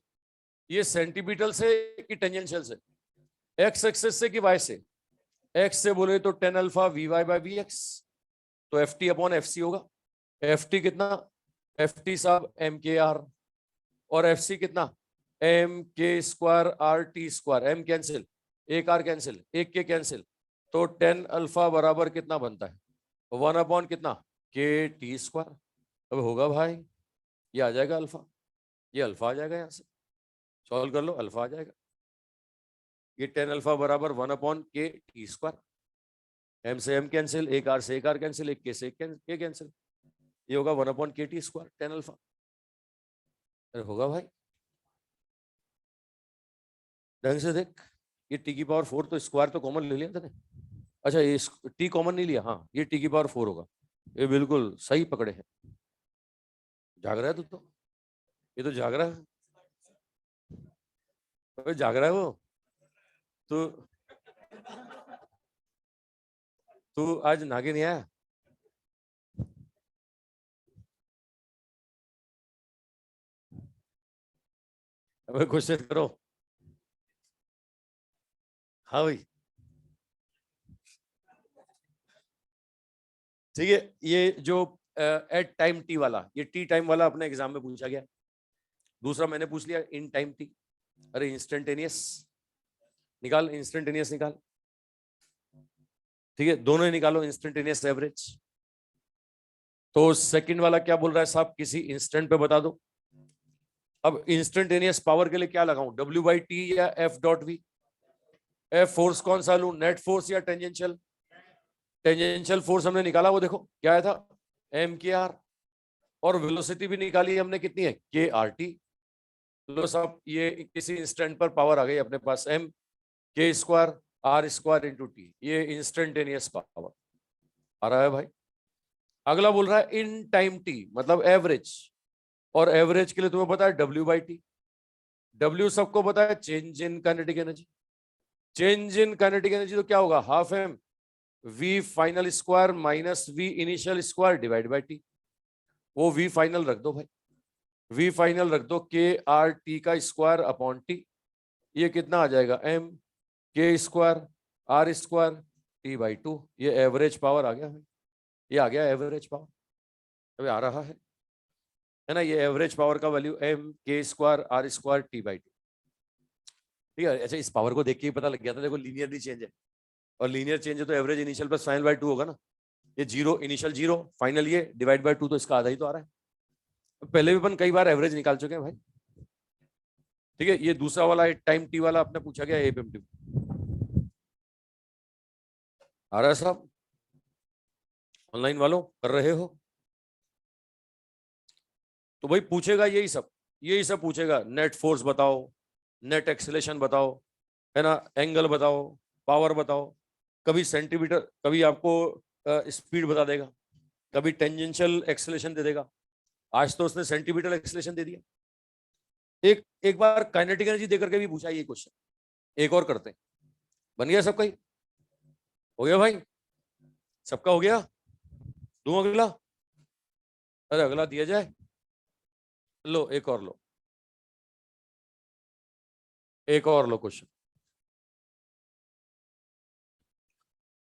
ये सेंटीमीटर से कि टेंजेंशियल से, एक्स एक्सेस से कि वाई से. एक्स से बोले तो tan अल्फा VY/VX, तो FT अपॉन FC होगा. FT कितना, FT साहब MKR, और एफ सी कितना, M K square R T square, M cancel, एक आर कैंसिल, एक के कैंसिल, तो 10 अल्फा बराबर कितना बनता है, 1 अपॉन कितना, के टी स्क्वायर। अब होगा भाई, ये आ जाएगा अल्फा, ये अल्फा आ जाएगा, यहां से सॉल्व कर लो, अल्फा आ जाएगा। ये 10 अल्फा बराबर 1 अपॉन के टी स्क्वायर, एम से एम कैंसिल, एक आर से एक आर कैंसिल, एक के से एक के कैंसिल, ये होगा 1 अपॉन के टी स्क्वायर 10 अल्फा। अरे होगा भाई, ढंग से देख, ये टी की पावर 4 तो स्क्वायर तो कॉमन ले लिया था। अच्छा ये टी कॉमन नहीं लिया, हाँ ये टी की पावर 4 होगा, ये बिल्कुल सही पकड़े हैं। जाग रहा है तू तो, ये तो जाग रहा है, अबे जाग रहा है वो तो। तू आज नागे नहीं आया, अबे क्वेश्चन करो। हाँ भाई ठीक है, ये जो एट टाइम टी वाला, ये टी टाइम वाला अपने एग्जाम में पूछा गया। दूसरा मैंने पूछ लिया इन टाइम टी, अरे इंस्टेंटेनियस निकाल, इंस्टेंटेनियस निकाल, ठीक है दोनों ही निकालो, इंस्टेंटेनियस एवरेज। तो सेकंड वाला क्या बोल रहा है साहब, किसी इंस्टेंट पे बता दो। अब इंस्टेंटेनियस पावर के लिए क्या लगाऊं, डब्ल्यू बाई टी या F dot V. F force कौन सा लूं, नेट फोर्स या टेंजेंशियल। टेंजेंशियल फोर्स हमने निकाला, वो देखो क्या आया था, एम के आर। और वेलोसिटी भी निकाली हमने, कितनी है, के आर टी। लो साहब ये किसी इंस्टेंट पर पावर आ गई अपने पास, M K square R square into T, ये इंस्टेंटेनियस पावर आ रहा है भाई। अगला बोल रहा है इन टाइम टी, मतलब एवरेज, और एवरेज के लिए तुम्हें पता है डब्ल्यू बाई टी। डब्ल्यू सबको पता है, change in kinetic energy. Change in kinetic energy तो क्या होगा, half M V final square minus V initial square divide by T. वो वी फाइनल रख दो भाई, वी फाइनल रख दो, के आर टी का स्क्वायर अपॉन टी, ये कितना आ जाएगा, M K square R square T by 2। ये एवरेज पावर आ गया भाई, ये आ गया एवरेज पावर, अभी आ रहा है ना, ये एवरेज पावर का value M K square R square T by 2। ठीक है, अच्छा इस पावर को देख के ही पता लग गया था, देखो लीनियरली चेंज है, और लीनियर चेंज है तो average initial plus final by 2 होगा ना। ये जीरो इनिशियल जीरो फाइनल, ये डिवाइड बाई 2, तो इसका आधा ही तो आ रहा है। पहले भी अपन कई बार एवरेज निकाल चुके हैं भाई। ठीक है, ये दूसरा वाला टाइम टी वाला आपने पूछा गया एपीएमटी, आ रहा है साहब, ऑनलाइन वालों कर रहे हो, तो भाई पूछेगा यही सब पूछेगा, नेट फोर्स बताओ, नेट एक्सेलेरेशन बताओ, है ना, एंगल बताओ, पावर बताओ, कभी सेंटीमीटर, कभी आपको स्पीड बता देगा, कभी टेंजेंशियल एक्सेलेरेशन दे देगा। आज तो उसने सेंटीमीटर एक्सेलेरेशन दे दिया। एक बार काइनेटिक एनर्जी देकर के भी पूछा ये क्वेश्चन, एक और करते हैं। बन गया सबका ही, हो गया भाई, सबका हो गया, दूं अगला, अरे अगला दिया जाए, लो एक और लो, एक और लो क्वेश्चन।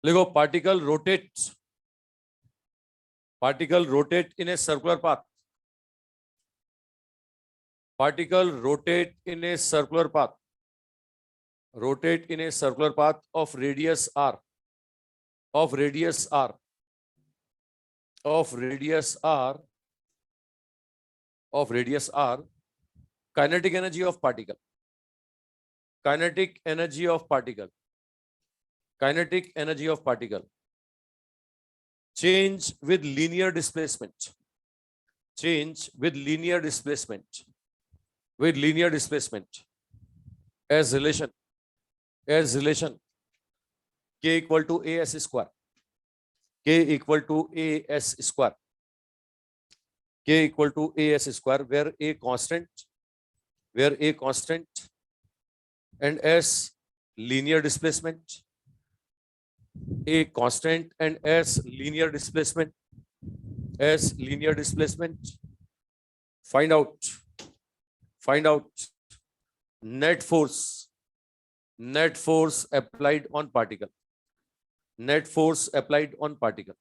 देखो particle rotate in a circular path, particle rotate in a circular path, rotate in a circular path of radius r, of radius r, of radius r, of radius r, kinetic energy of particle, kinetic energy of particle, kinetic energy of particle change with linear displacement, change with linear displacement, with linear displacement as relation k equal to as square, k equal to as square, k equal to as square, where a constant and s linear displacement, a constant and s linear displacement, s linear displacement. Find out net force applied on particle, net force applied on particle,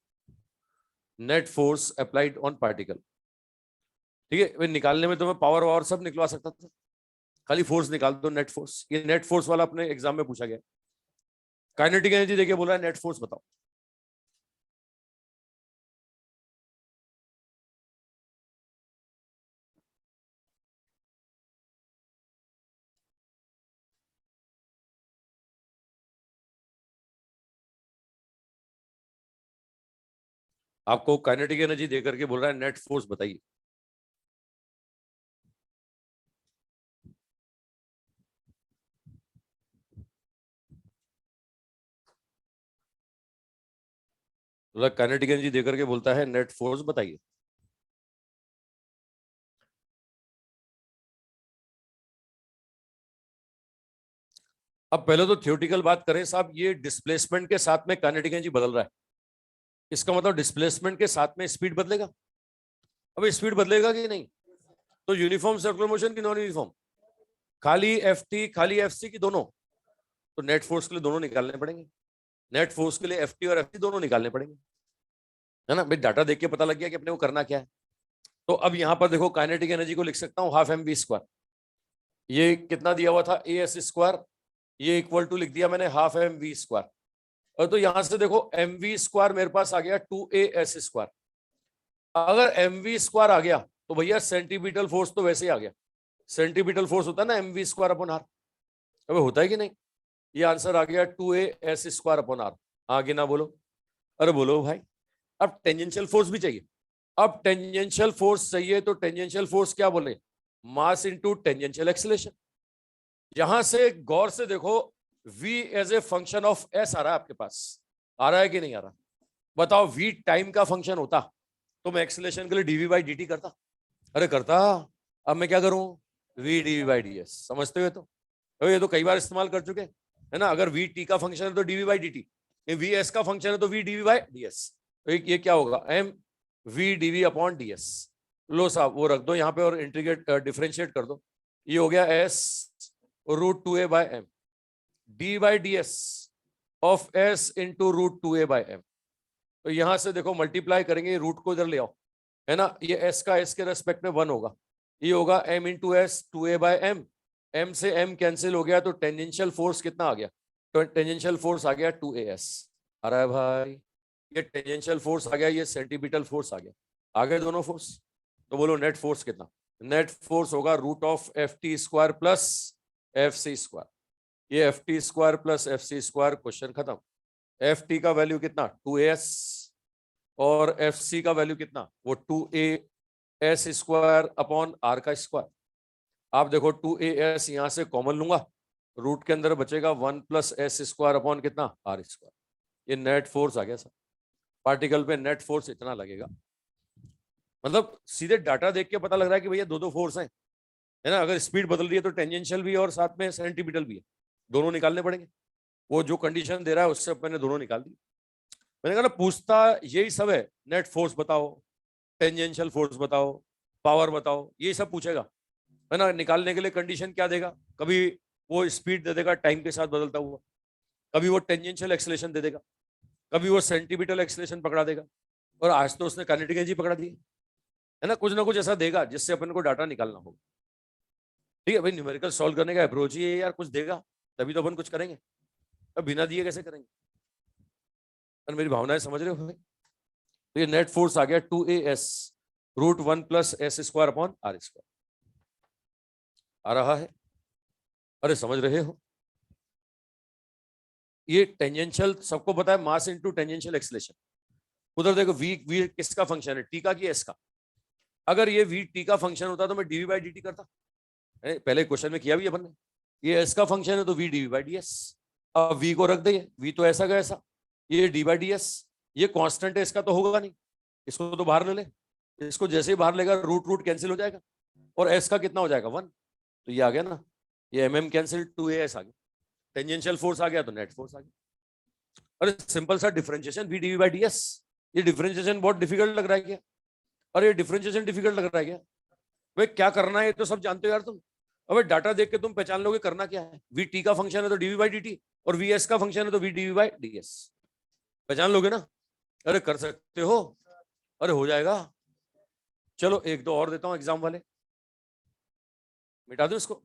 net force applied on particle. ठीक है भाई, निकालने में तो मैं power वावर सब निकलवा सकता था, खाली फोर्स निकाल दो, नेट फोर्स। ये नेट फोर्स वाला अपने एग्जाम में पूछा गया। काइनेटिक एनर्जी देखिए बोला है नेट फोर्स बताओ। आपको काइनेटिक एनर्जी देकर के बोल रहा है नेट फोर्स बताइए। बोला काइनेटिक एनर्जी देकर के बोलता है नेट फोर्स बताइए। अब पहले तो थ्योरेटिकल बात करें साहब, ये डिस्प्लेसमेंट के साथ में काइनेटिक एनर्जी बदल रहा है, इसका मतलब डिस्प्लेसमेंट के साथ में स्पीड बदलेगा। अब स्पीड बदलेगा कि नहीं? तो यूनिफॉर्म सर्कुलर मोशन की नॉन यूनिफॉर्म, खाली एफ टी खाली एफ सी की दोनों, तो नेट फोर्स के लिए दोनों निकालने पड़ेंगे। नेट फोर्स के लिए एफ टी और एफ सी दोनों निकालने पड़ेंगे, है ना भाई। डाटा देख के पता लग गया कि अपने को करना क्या है। तो अब यहां पर देखो काइनेटिक एनर्जी को लिख सकता हूँ हाफ एम वी स्क्वायर। ये कितना दिया हुआ था, ए एस स्क्वायर, ये इक्वल टू लिख दिया मैंने हाफ एम वी स्क्वायर। और तो यहां से देखो एम वी स्क्वायर मेरे पास आ गया 2a s स्क्वायर। अगर एम वी स्क्वायर आ गया तो भैया सेंटीमीटर फोर्स तो वैसे ही आ गया। सेंटीमीटर फोर्स होता है ना M we square upon R. अबे होता है कि नहीं? ये आंसर आ गया 2a s square upon are. आगे ना बोलो, अरे बोलो भाई। अब टेंजेंशियल फोर्स भी चाहिए। अब टेंजेंशियल फोर्स चाहिए तो टेंजेंशियल फोर्स क्या बोले, मास इनटू टेंजेंशियल एक्सीलरेशन। यहां से गौर से देखो, v as a function of s आ रहा है आपके पास, आ रहा है कि नहीं आ रहा? बताओ, v टाइम का फंक्शन होता तो मैं एक्सीलरेशन के लिए dv बाई dt करता? अरे करता। अब मैं क्या करूं, v dv बाई ds। समझते हुए तो ये तो कई बार इस्तेमाल कर चुके, है ना। अगर v t का फंक्शन है तो dv by dt, v s का फंक्शन है तो v dv बाई ds। तो ये क्या होगा, m v dv upon ds। लो साहब वो रख दो यहाँ पे और इंटीग्रेट डिफरेंशिएट कर दो। ये हो गया s root 2a by m D by D S of s into root 2a by m। तो यहां से देखो मल्टीप्लाई करेंगे, रूट को इधर ले आओ, है ना। ये s का s के रेस्पेक्ट में 1 होगा, ये होगा m into S 2a by m। m से m कैंसिल हो गया तो टेंजेंशियल फोर्स कितना आ गया, तो टेंजेंशियल फोर्स आ गया 2as। आ रहा है भाई, ये टेंजेंशियल फोर्स आ गया, ये सेंटीमीटर फोर्स आ गया, आ गए दोनों फोर्स। तो बोलो नेट फोर्स कितना? नेट फोर्स होगा root of F T square plus F C square. ये F T square plus F C square, question खत्म। एफ टी का वैल्यू कितना 2as और एफ सी का वैल्यू कितना, वो 2a s square upon R का स्क्वायर। आप देखो 2as यहां से कॉमन लूंगा, रूट के अंदर बचेगा 1 प्लस एस स्क्वायर अपॉन कितना आर स्क्वायर। ये नेट फोर्स आ गया सर, पार्टिकल पे नेट फोर्स इतना लगेगा। मतलब सीधे डाटा देख के पता लग रहा है कि भैया दो दो फोर्स हैं, है ना। अगर स्पीड बदल रही है तो टेंजेंशियल भी है और साथ में सेंटीमीटर भी है, दोनों निकालने पड़ेंगे। वो जो कंडीशन दे रहा है उससे मैंने दोनों निकाल दी। मैंने कहा ना पूछता यही सब है, नेट फोर्स बताओ, टेंजेंशियल फोर्स बताओ, पावर बताओ, यही सब पूछेगा, है ना। निकालने के लिए कंडीशन क्या देगा, कभी वो स्पीड दे देगा टाइम के साथ बदलता हुआ, कभी वो टेंजेंशियल एक्सेलेरेशन दे देगा, कभी वो सेंटीमीटर एक्सेलेरेशन पकड़ा देगा। और आज तो उसने काइनेटिक एनर्जी पकड़ा दी, है ना। कुछ ना कुछ ऐसा देगा जिससे अपन को डाटा निकालना होगा। ठीक है भाई, न्यूमेरिकल सॉल्व करने का अप्रोच ही है यार, कुछ देगा तभी तो अपन कुछ करेंगे, अब बिना दिए कैसे करेंगे? और मेरी भावनाएं समझ रहे हो भाई? तो ये नेट फोर्स आ गया 2as root 1 plus S square upon R square. आ रहा है? अरे समझ रहे हो? ये टेंजेंशियल सबको पता है, मास इनटू टेंजेंशियल एक्सेलेरेशन। उधर देखो वी वी किसका फंक्शन है, टी का कि एस का? अगर ये वी टी का फंक्शन होता तो मैं डीवी बाई डी टी करता, पहले क्वेश्चन में किया भी अपन ने। ये एस का फंक्शन है तो V DV by D S. अब वी को रख दे, वी तो ऐसा का ऐसा, ये डी बाई डी एस, ये कांस्टेंट है इसका तो होगा नहीं, इसको तो बाहर ले ले। इसको जैसे ही बाहर लेगा रूट रूट कैंसिल हो जाएगा और एस का कितना हो जाएगा 1। तो ये आ गया ना, ये एम एम कैंसिल 2as आ गया, टेंजेंशियल फोर्स आ गया तो नेट फोर्स आ गया। अरे सिंपल सा differentiation V DV by D S. ये डिफरेंशिएशन बहुत डिफिकल्ट लग रहा है क्या? अरे डिफरेंशिएशन डिफिकल्ट लग रहा है क्या? भाई क्या करना है ये तो सब जानते हो यार तुम। अबे डाटा देख के तुम पहचान लोगे करना क्या है। वी टी का फंक्शन है तो डीवी बाई डी टी, और वी एस का फंक्शन है तो V DV by D S. पहचान लोगे ना? अरे कर सकते हो, अरे हो जाएगा। चलो एक दो और देता हूं एग्जाम वाले, मिटा दो इसको।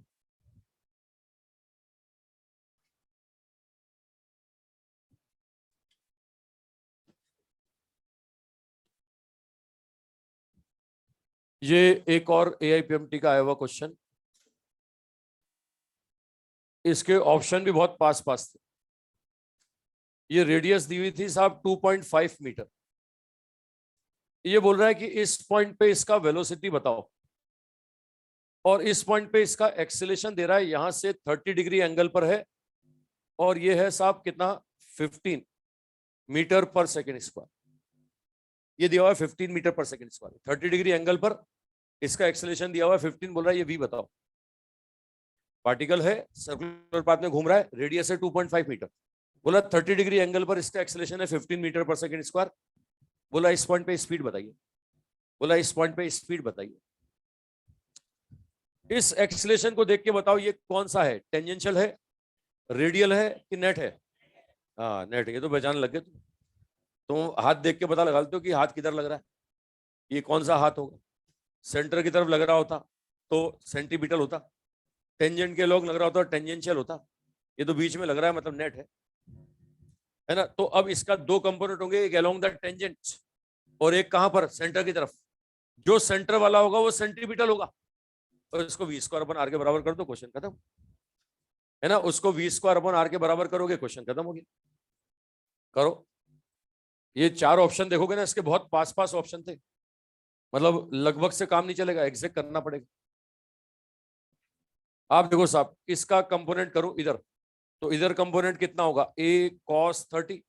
ये एक और AIPMT का आया हुआ क्वेश्चन, इसके ऑप्शन भी बहुत पास पास थे। ये रेडियस दी हुई थी साहब 2.5 मीटर। ये बोल रहा है कि इस पॉइंट पे इसका वेलोसिटी बताओ, और इस पॉइंट पे इसका एक्सेलेरेशन दे रहा है, यहां से 30 डिग्री एंगल पर है, और ये है साहब कितना, 15 मीटर पर सेकेंड स्क्वायर। ये दिया हुआ है 15 मीटर पर सेकेंड स्क्वायर, 30 डिग्री एंगल पर इसका एक्सेलेरेशन दिया हुआ है 15, बोल रहा है ये v बताओ। पार्टिकल है, सर्कुलर पाथ में घूम रहा है, रेडियस है 2.5 मीटर, बोला 30 डिग्री एंगल पर इसका एक्सेलेरेशन है 15 मीटर पर सेकेंड स्क्वायर। बोला इस पॉइंट पे स्पीड बताइए, बोला इस पॉइंट पे स्पीड बताइए। इस एक्सेलेरेशन को देख के बताओ ये कौन सा है, टेंजेंशियल है, रेडियल है कि नेट है? हाँ नेट है, ये तो पहचान लग गए तुम हाथ देख के पता लगा लेते हो कि हाथ किधर लग रहा है, ये कौन सा हाथ होगा। सेंटर की तरफ लग रहा होता तो सेंटीमीटर होता, टेंजेंट के लोग लग रहा होता टेंजेंशियल होता, ये तो बीच में लग रहा है मतलब नेट है ना। तो अब इसका दो कंपोनेंट होंगे, एक अलोंग द टेंजेंट और एक कहां पर, सेंटर की तरफ। जो सेंटर वाला होगा वो सेंटीमीटर होगा, और इसको v² / r के बराबर कर दो, क्वेश्चन खत्म, है ना। उसको v² / r के बराबर करोगे, क्वेश्चन खत्म हो गया। करो, ये चार ऑप्शन देखोगे ना, इसके बहुत पास पास ऑप्शन थे, मतलब लगभग से काम नहीं चलेगा, एग्जैक्ट करना पड़ेगा। आप देखो साहब, इसका कंपोनेंट करो इधर, तो इधर कंपोनेंट कितना होगा, a cos 30,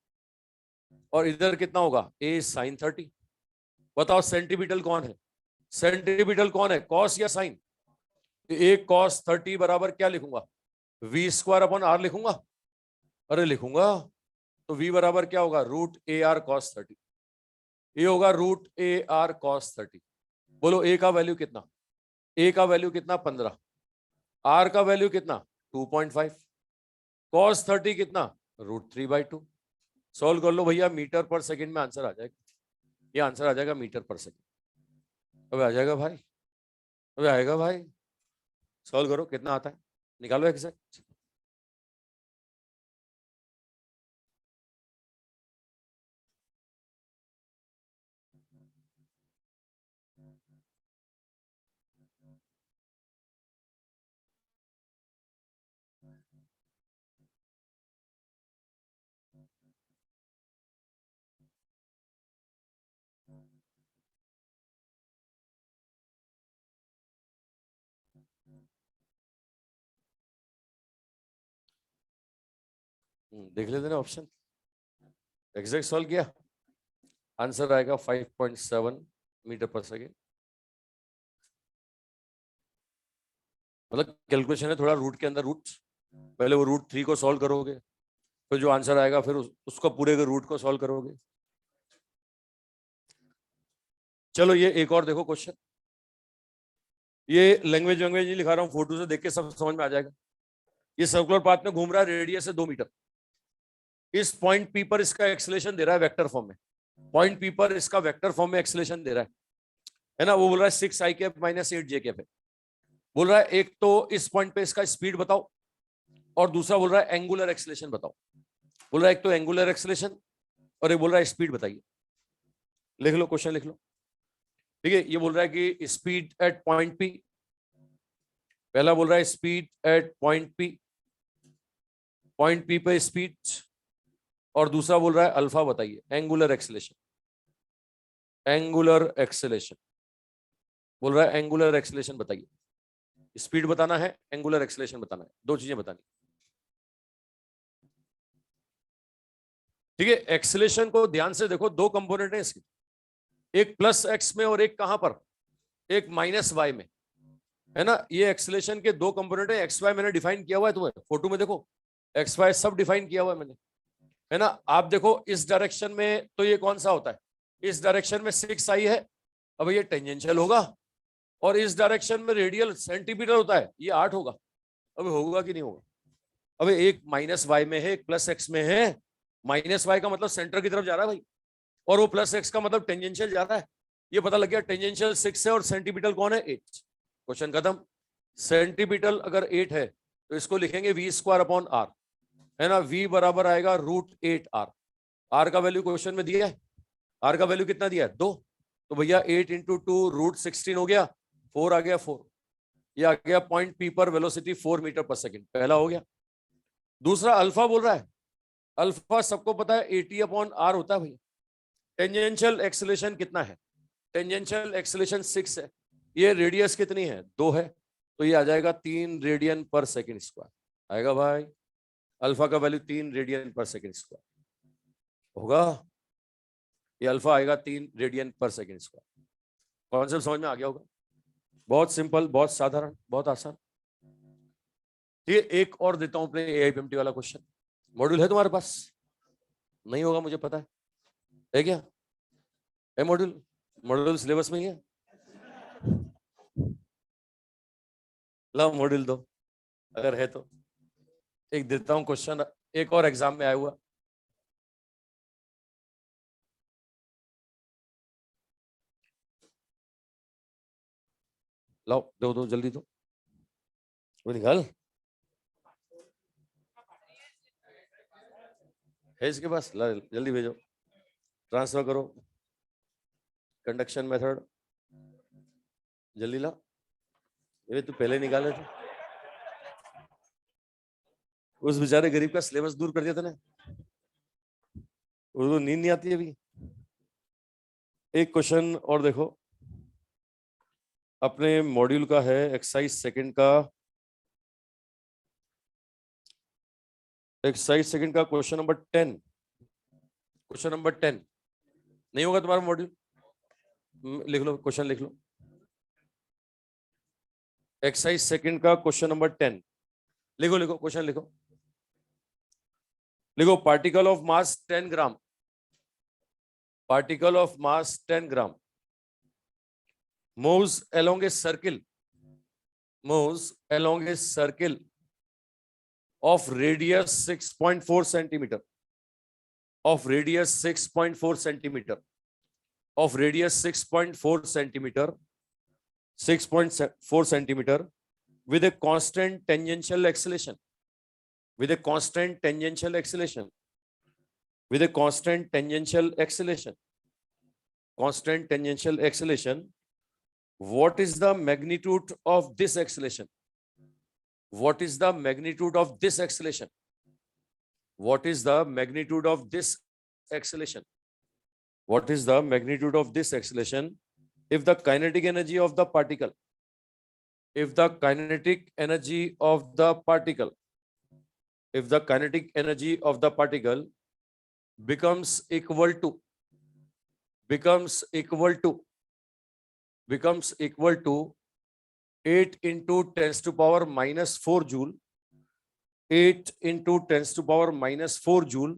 और इधर कितना होगा, a sin 30। बताओ सेंटीमीटर कौन है, सेंटीमीटर कौन है, cos या sin? a cos 30 बराबर क्या लिखूंगा, v² / r लिखूंगा, अरे लिखूंगा, तो v बराबर क्या होगा, √AR cos 30, ये होगा √AR cos 30। बोलो a का वैल्यू कितना, a का वैल्यू कितना 15, r का वैल्यू कितना 2.5, cos 30 कितना √3/2। सॉल्व कर लो भैया, मीटर पर सेकंड में आंसर आ जाएगा, ये आंसर आ जाएगा मीटर पर सेकंड। अब आ जाएगा भाई, अब आएगा भाई, सॉल्व करो, कितना आता है निकालो एग्जैक्ट। देख लेते ना ऑप्शन, एग्जैक्ट सॉल्व किया, आंसर आएगा 5.7 मीटर पर सेकेंड। मतलब कैलकुलेशन है थोड़ा रूट के अंदर रूट, पहले वो √3 को सॉल्व करोगे, फिर जो आंसर आएगा फिर उसको पूरे के रूट को सॉल्व करोगे। चलो ये एक और देखो क्वेश्चन, ये लैंग्वेज नहीं लिखा रहा हूँ, फोटो से देख के सब समझ में आ जाएगा। ये सर्कुलर पाथ में घूम रहा है, रेडियस है 2 मीटर, इस पॉइंट पी पर इसका एक्सेलेरेशन दे रहा है वेक्टर फॉर्म में, पॉइंट पी पर इसका वेक्टर फॉर्म में एक्सेलेरेशन दे रहा है ना। वो बोल रहा है 6i कैप - 8j कैप है। बोल रहा है एक तो इस पॉइंट पे इसका स्पीड बताओ, और दूसरा बोल रहा है एंगुलर एक्सेलेरेशन बताओ। बोल रहा है एक तो एंगुलर एक्सेलेरेशन, और एक बोल रहा है स्पीड बताइए। लिख लो क्वेश्चन, लिख लो। ठीक है, ये बोल रहा है कि स्पीड एट पॉइंट पी, पहला बोल रहा है स्पीड एट पॉइंट पी पे स्पीड, और दूसरा बोल रहा है अल्फा बताइए, एंगुलर एक्सेलेरेशन, एंगुलर एक्सेलेरेशन। बोल रहा है एंगुलर एक्सेलेरेशन बताइए, स्पीड बताना है, एंगुलर एक्सेलेरेशन बताना है, दो चीजें बतानी। ठीक है, एक्सेलेरेशन को ध्यान से देखो, दो कंपोनेंट है इसके, एक +x में और एक कहां पर, एक -y में, है ना। ये एक्सेलेरेशन के दो कंपोनेंट है, XY मैंने डिफाइन किया हुआ है, तुम्हें फोटो में देखो XY सब डिफाइन किया हुआ है मैंने, है ना। आप देखो इस डायरेक्शन में तो ये कौन सा होता है, इस डायरेक्शन में 6i है, अब ये टेंजेंशियल होगा, और इस डायरेक्शन में रेडियल सेंटीमीटर होता है, ये 8 होगा। अब होगा कि नहीं होगा, अब एक -y में है, एक +x में है, -y का मतलब सेंटर की तरफ जा रहा है भाई, और वो +x का मतलब टेंजेंशियल जा रहा है, ये पता लग गया टेंजेंशियल 6 है और सेंटीमीटर कौन है 8। क्वेश्चन खत्म। सेंटीमीटर अगर 8 है तो इसको लिखेंगे v² r, है ना। v बराबर आएगा √8r। r का वैल्यू क्वेश्चन में दिया है, r का वैल्यू कितना दिया है 2, तो भैया 8 × 2 √16 हो गया, 4 आ गया 4, ये आ गया पॉइंट p पर वेलोसिटी 4 मीटर पर सेकंड, पहला हो गया। दूसरा अल्फा बोल रहा है, अल्फा सबको पता है 80/r होता है भैया। टेंजेंशियल एक्सेलरेशन कितना है, टेंजेंशियल एक्सेलरेशन 6 है, ये रेडियस कितनी है 2 है, तो ये आ जाएगा 3 रेडियन पर सेकंड स्क्वायर आएगा भाई। अल्फा का वैल्यू 3 रेडियन पर सेकंड स्क्वायर होगा, ये अल्फा आएगा 3 रेडियन पर सेकंड स्क्वायर। कॉन्सेप्ट समझ में आ गया होगा, बहुत सिंपल, बहुत साधारण, बहुत आसान। ये एक और देता हूं अपने AIPMT वाला क्वेश्चन। मॉड्यूल है तुम्हारे पास? नहीं होगा मुझे पता है क्या? है मॉड्यूल? मॉड्यूल सिलेबस में ही है? लो मॉड्यूल दो अगर है तो। एक देता हूं क्वेश्चन, एक और एग्जाम में आया हुआ। लाओ दो दो जल्दी दो, वो निकाल है इसके पास, जल्दी भेजो, ट्रांसफर करो, कंडक्शन मेथड जल्दी ला। ये तू पहले निकाले थे, उस बेचारे गरीब का सिलेबस दूर कर दिया था ना, उसको नींद नहीं आती अभी। एक क्वेश्चन और देखो, अपने मॉड्यूल का है एक्सरसाइज सेकंड का, एक्सरसाइज सेकंड का क्वेश्चन नंबर 10। क्वेश्चन नंबर 10 नहीं होगा तुम्हारा मॉड्यूल? लिख लो, क्वेश्चन लिख लो, एक्सरसाइज सेकंड का क्वेश्चन नंबर 10 लिखो, लिखो क्वेश्चन लिखो, लिखो। Particle of mass 10 gram, particle of mass 10 gram moves along a circle, moves along a circle of radius 6.4 centimeter, of radius 6.4 centimeter, of radius 6.4 centimeter, 6.4 centimeter with a constant tangential acceleration, with a constant tangential acceleration, with a constant tangential acceleration, constant tangential acceleration. What is the magnitude of this acceleration? What is the magnitude of this acceleration? What is the magnitude of this acceleration? What is the magnitude of this acceleration if the kinetic energy of the particle, if the kinetic energy of the particle, if the kinetic energy of the particle becomes equal to, becomes equal to 8 into 10 to power minus 4 joule, 8 into 10 to power minus 4 joule,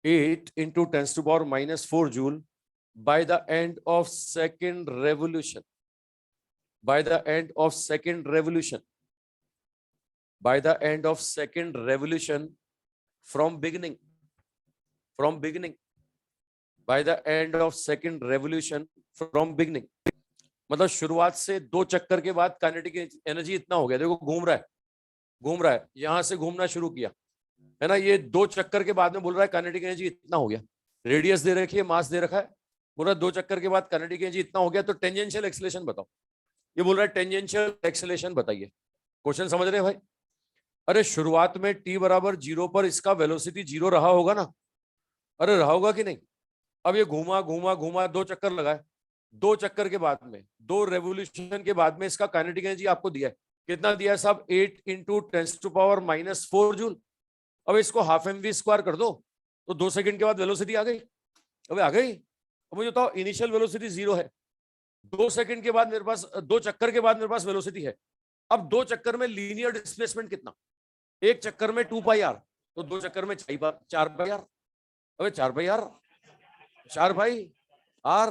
8 into 10 to power minus 4 joule by the end of second revolution, by the end of second revolution, by the end of second revolution from beginning, from beginning, by the end of second revolution from beginning। मतलब शुरुआत से 2 चक्कर के बाद kinetic energy इतना हो गया, देखो घूम रहा है, घूम रहा है, यहां से घूमना शुरू किया, है ना। ये 2 चक्कर के बाद में बोल रहा है काइनेटिक एनर्जी इतना हो गया, रेडियस दे रखी है, मास दे रखा है, बोल रहा है 2 चक्कर के बाद काइनेटिक एनर्जी इतना हो गया, तो टेंजेंशियल एक्सेलरेशन बताओ। ये बोल रहा है टेंजेंशियल एक्सेलरेशन बताइए। क्वेश्चन समझ रहे हैं भाई? अरे शुरुआत में t बराबर 0 पर इसका वेलोसिटी 0 रहा होगा ना, अरे रहा होगा कि नहीं। अब ये घूमा घूमा घूमा, 2 चक्कर लगाए, 2 चक्कर के बाद में, 2 रेवोल्यूशन के बाद में इसका काइनेटिक एनर्जी आपको दिया है, कितना दिया है साहब 8 into 10 to power minus 4 joule. अब इसको हाफ mv स्क्वायर कर दो तो 2 सेकंड के बाद वेलोसिटी आ गई। अबे आ गई। अब मुझे बताओ इनिशियल वेलोसिटी 0 है, 2 सेकंड के बाद मेरे पास, 2 चक्कर के बाद मेरे पास वेलोसिटी है। अब 2 चक्कर में लीनियर डिस्प्लेसमेंट कितना, 1 चक्कर में 2 पाई आर, तो 2 चक्कर में 4 पाई आर। अबे 4 पाई आर, 4 पाई आर,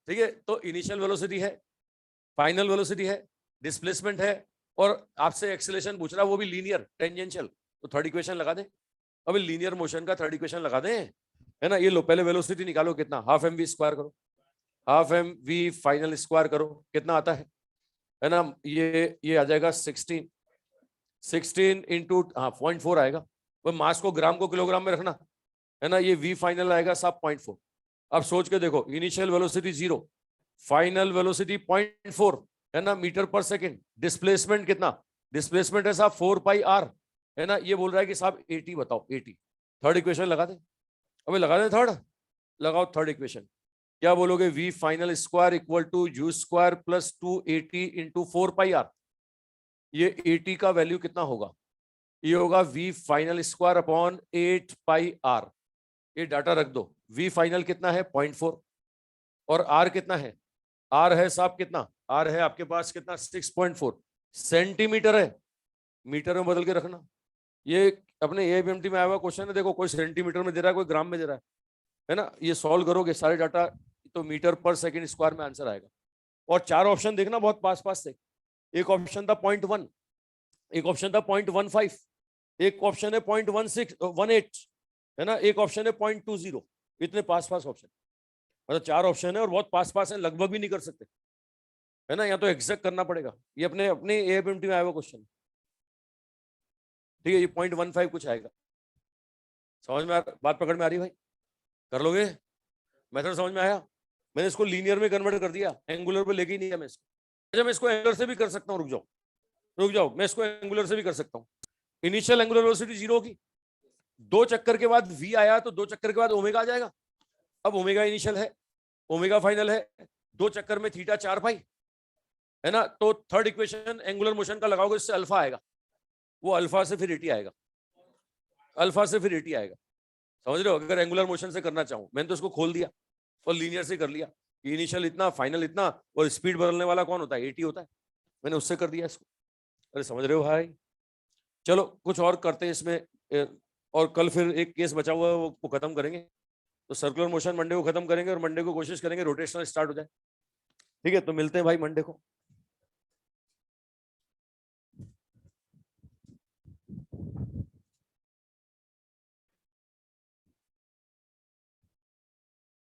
ठीक है। तो इनिशियल वेलोसिटी है, फाइनल वेलोसिटी है, डिस्प्लेसमेंट है, और आपसे एक्सेलरेशन पूछ रहा है वो भी लीनियर टेंजेंशियल, तो थर्ड इक्वेशन लगा दें। अभी लीनियर मोशन का थर्ड इक्वेशन लगा दें, है ना। ये लो पहले वेलोसिटी निकालो, कितना हाफ mv स्क्वायर करो, half M V final square करो, कितना आता है ना, ये आ जाएगा 16 इंटू 0.4 आएगा। वो मास को ग्राम को किलोग्राम में रखना है ना, ये वी फाइनल आएगा साहब 0.4। अब सोच के देखो, इनिशियल वेलोसिटी 0, फाइनल वेलोसिटी 0.4 है ना मीटर पर सेकेंड। डिस्प्लेसमेंट कितना, डिस्प्लेसमेंट है साहब 4 पाई आर है ना। ये बोल रहा है कि साहब 80 बताओ, 80। थर्ड इक्वेशन लगा दे, अबे लगा दे थर्ड, लगाओ थर्ड इक्वेशन। क्या बोलोगे, V final square equal to U square plus 280 into 4 pi R. ये 80 का वैल्यू कितना होगा, ये होगा V final square upon 8 pi R. ये डाटा रख दो, वी फाइनल कितना है 0.4 और आर कितना है, आर है साहब कितना, आर है आपके पास कितना 6.4 सेंटीमीटर है, मीटर में बदल के रखना। ये अपने एएमटी में आया हुआ क्वेश्चन है, देखो कोई सेंटीमीटर में दे रहा है, कोई ग्राम में दे रहा है ना। ये सॉल्व करोगे सारे डाटा तो मीटर पर सेकंड स्क्वायर में आंसर आएगा। और चार ऑप्शन देखना बहुत पास पास से, एक ऑप्शन था 0.1, एक ऑप्शन था 0.15, एक ऑप्शन है 0.18 है ना, एक ऑप्शन है 0.20। इतने पास पास ऑप्शन, मतलब चार ऑप्शन है और बहुत पास पास है, लगभग भी नहीं कर सकते है ना, या तो एग्जैक्ट करना पड़ेगा। ये अपने अपने एएमटी में आया हुआ क्वेश्चन, ठीक है। ये 0.15 कुछ आएगा, समझ में बात पकड़ में आ रही भाई, कर लोगे, मेथड समझ में आया। मैंने इसको लीनियर में कन्वर्ट कर दिया, एंगुलर पे लेके ही नहीं है मैं इसको। अच्छा मैं इसको एंगुलर से भी कर सकता हूँ, रुक जाओ, मैं इसको एंगुलर से भी कर सकता हूँ। इनिशियल एंगुलर वेलोसिटी 0 होगी, 2 चक्कर के बाद v आया तो 2 चक्कर के बाद ओमेगा आ जाएगा। अब ओमेगा इनिशियल है, ओमेगा फाइनल है, 2 चक्कर में थीटा 4 पाई है ना। तो थर्ड इक्वेशन एंगुलर मोशन का लगाओगे, इससे अल्फा आएगा, वो अल्फा से फिर 80 आएगा, अल्फा से फिर 80 आएगा, समझ रहे हो। अगर एंगुलर मोशन से करना चाहूं, मैंने तो इसको खोल दिया और लीनियर से कर लिया, इनिशियल इतना फाइनल इतना, और स्पीड बदलने वाला कौन होता है, 80 होता है, मैंने उससे कर दिया इसको। अरे समझ रहे हो भाई। चलो कुछ और करते हैं इसमें, और कल फिर एक केस बचा हुआ है वो खत्म करेंगे। तो सर्कुलर मोशन मंडे को खत्म करेंगे और मंडे को कोशिश करेंगे रोटेशनल स्टार्ट हो जाए, ठीक है। तो मिलते हैं भाई मंडे को।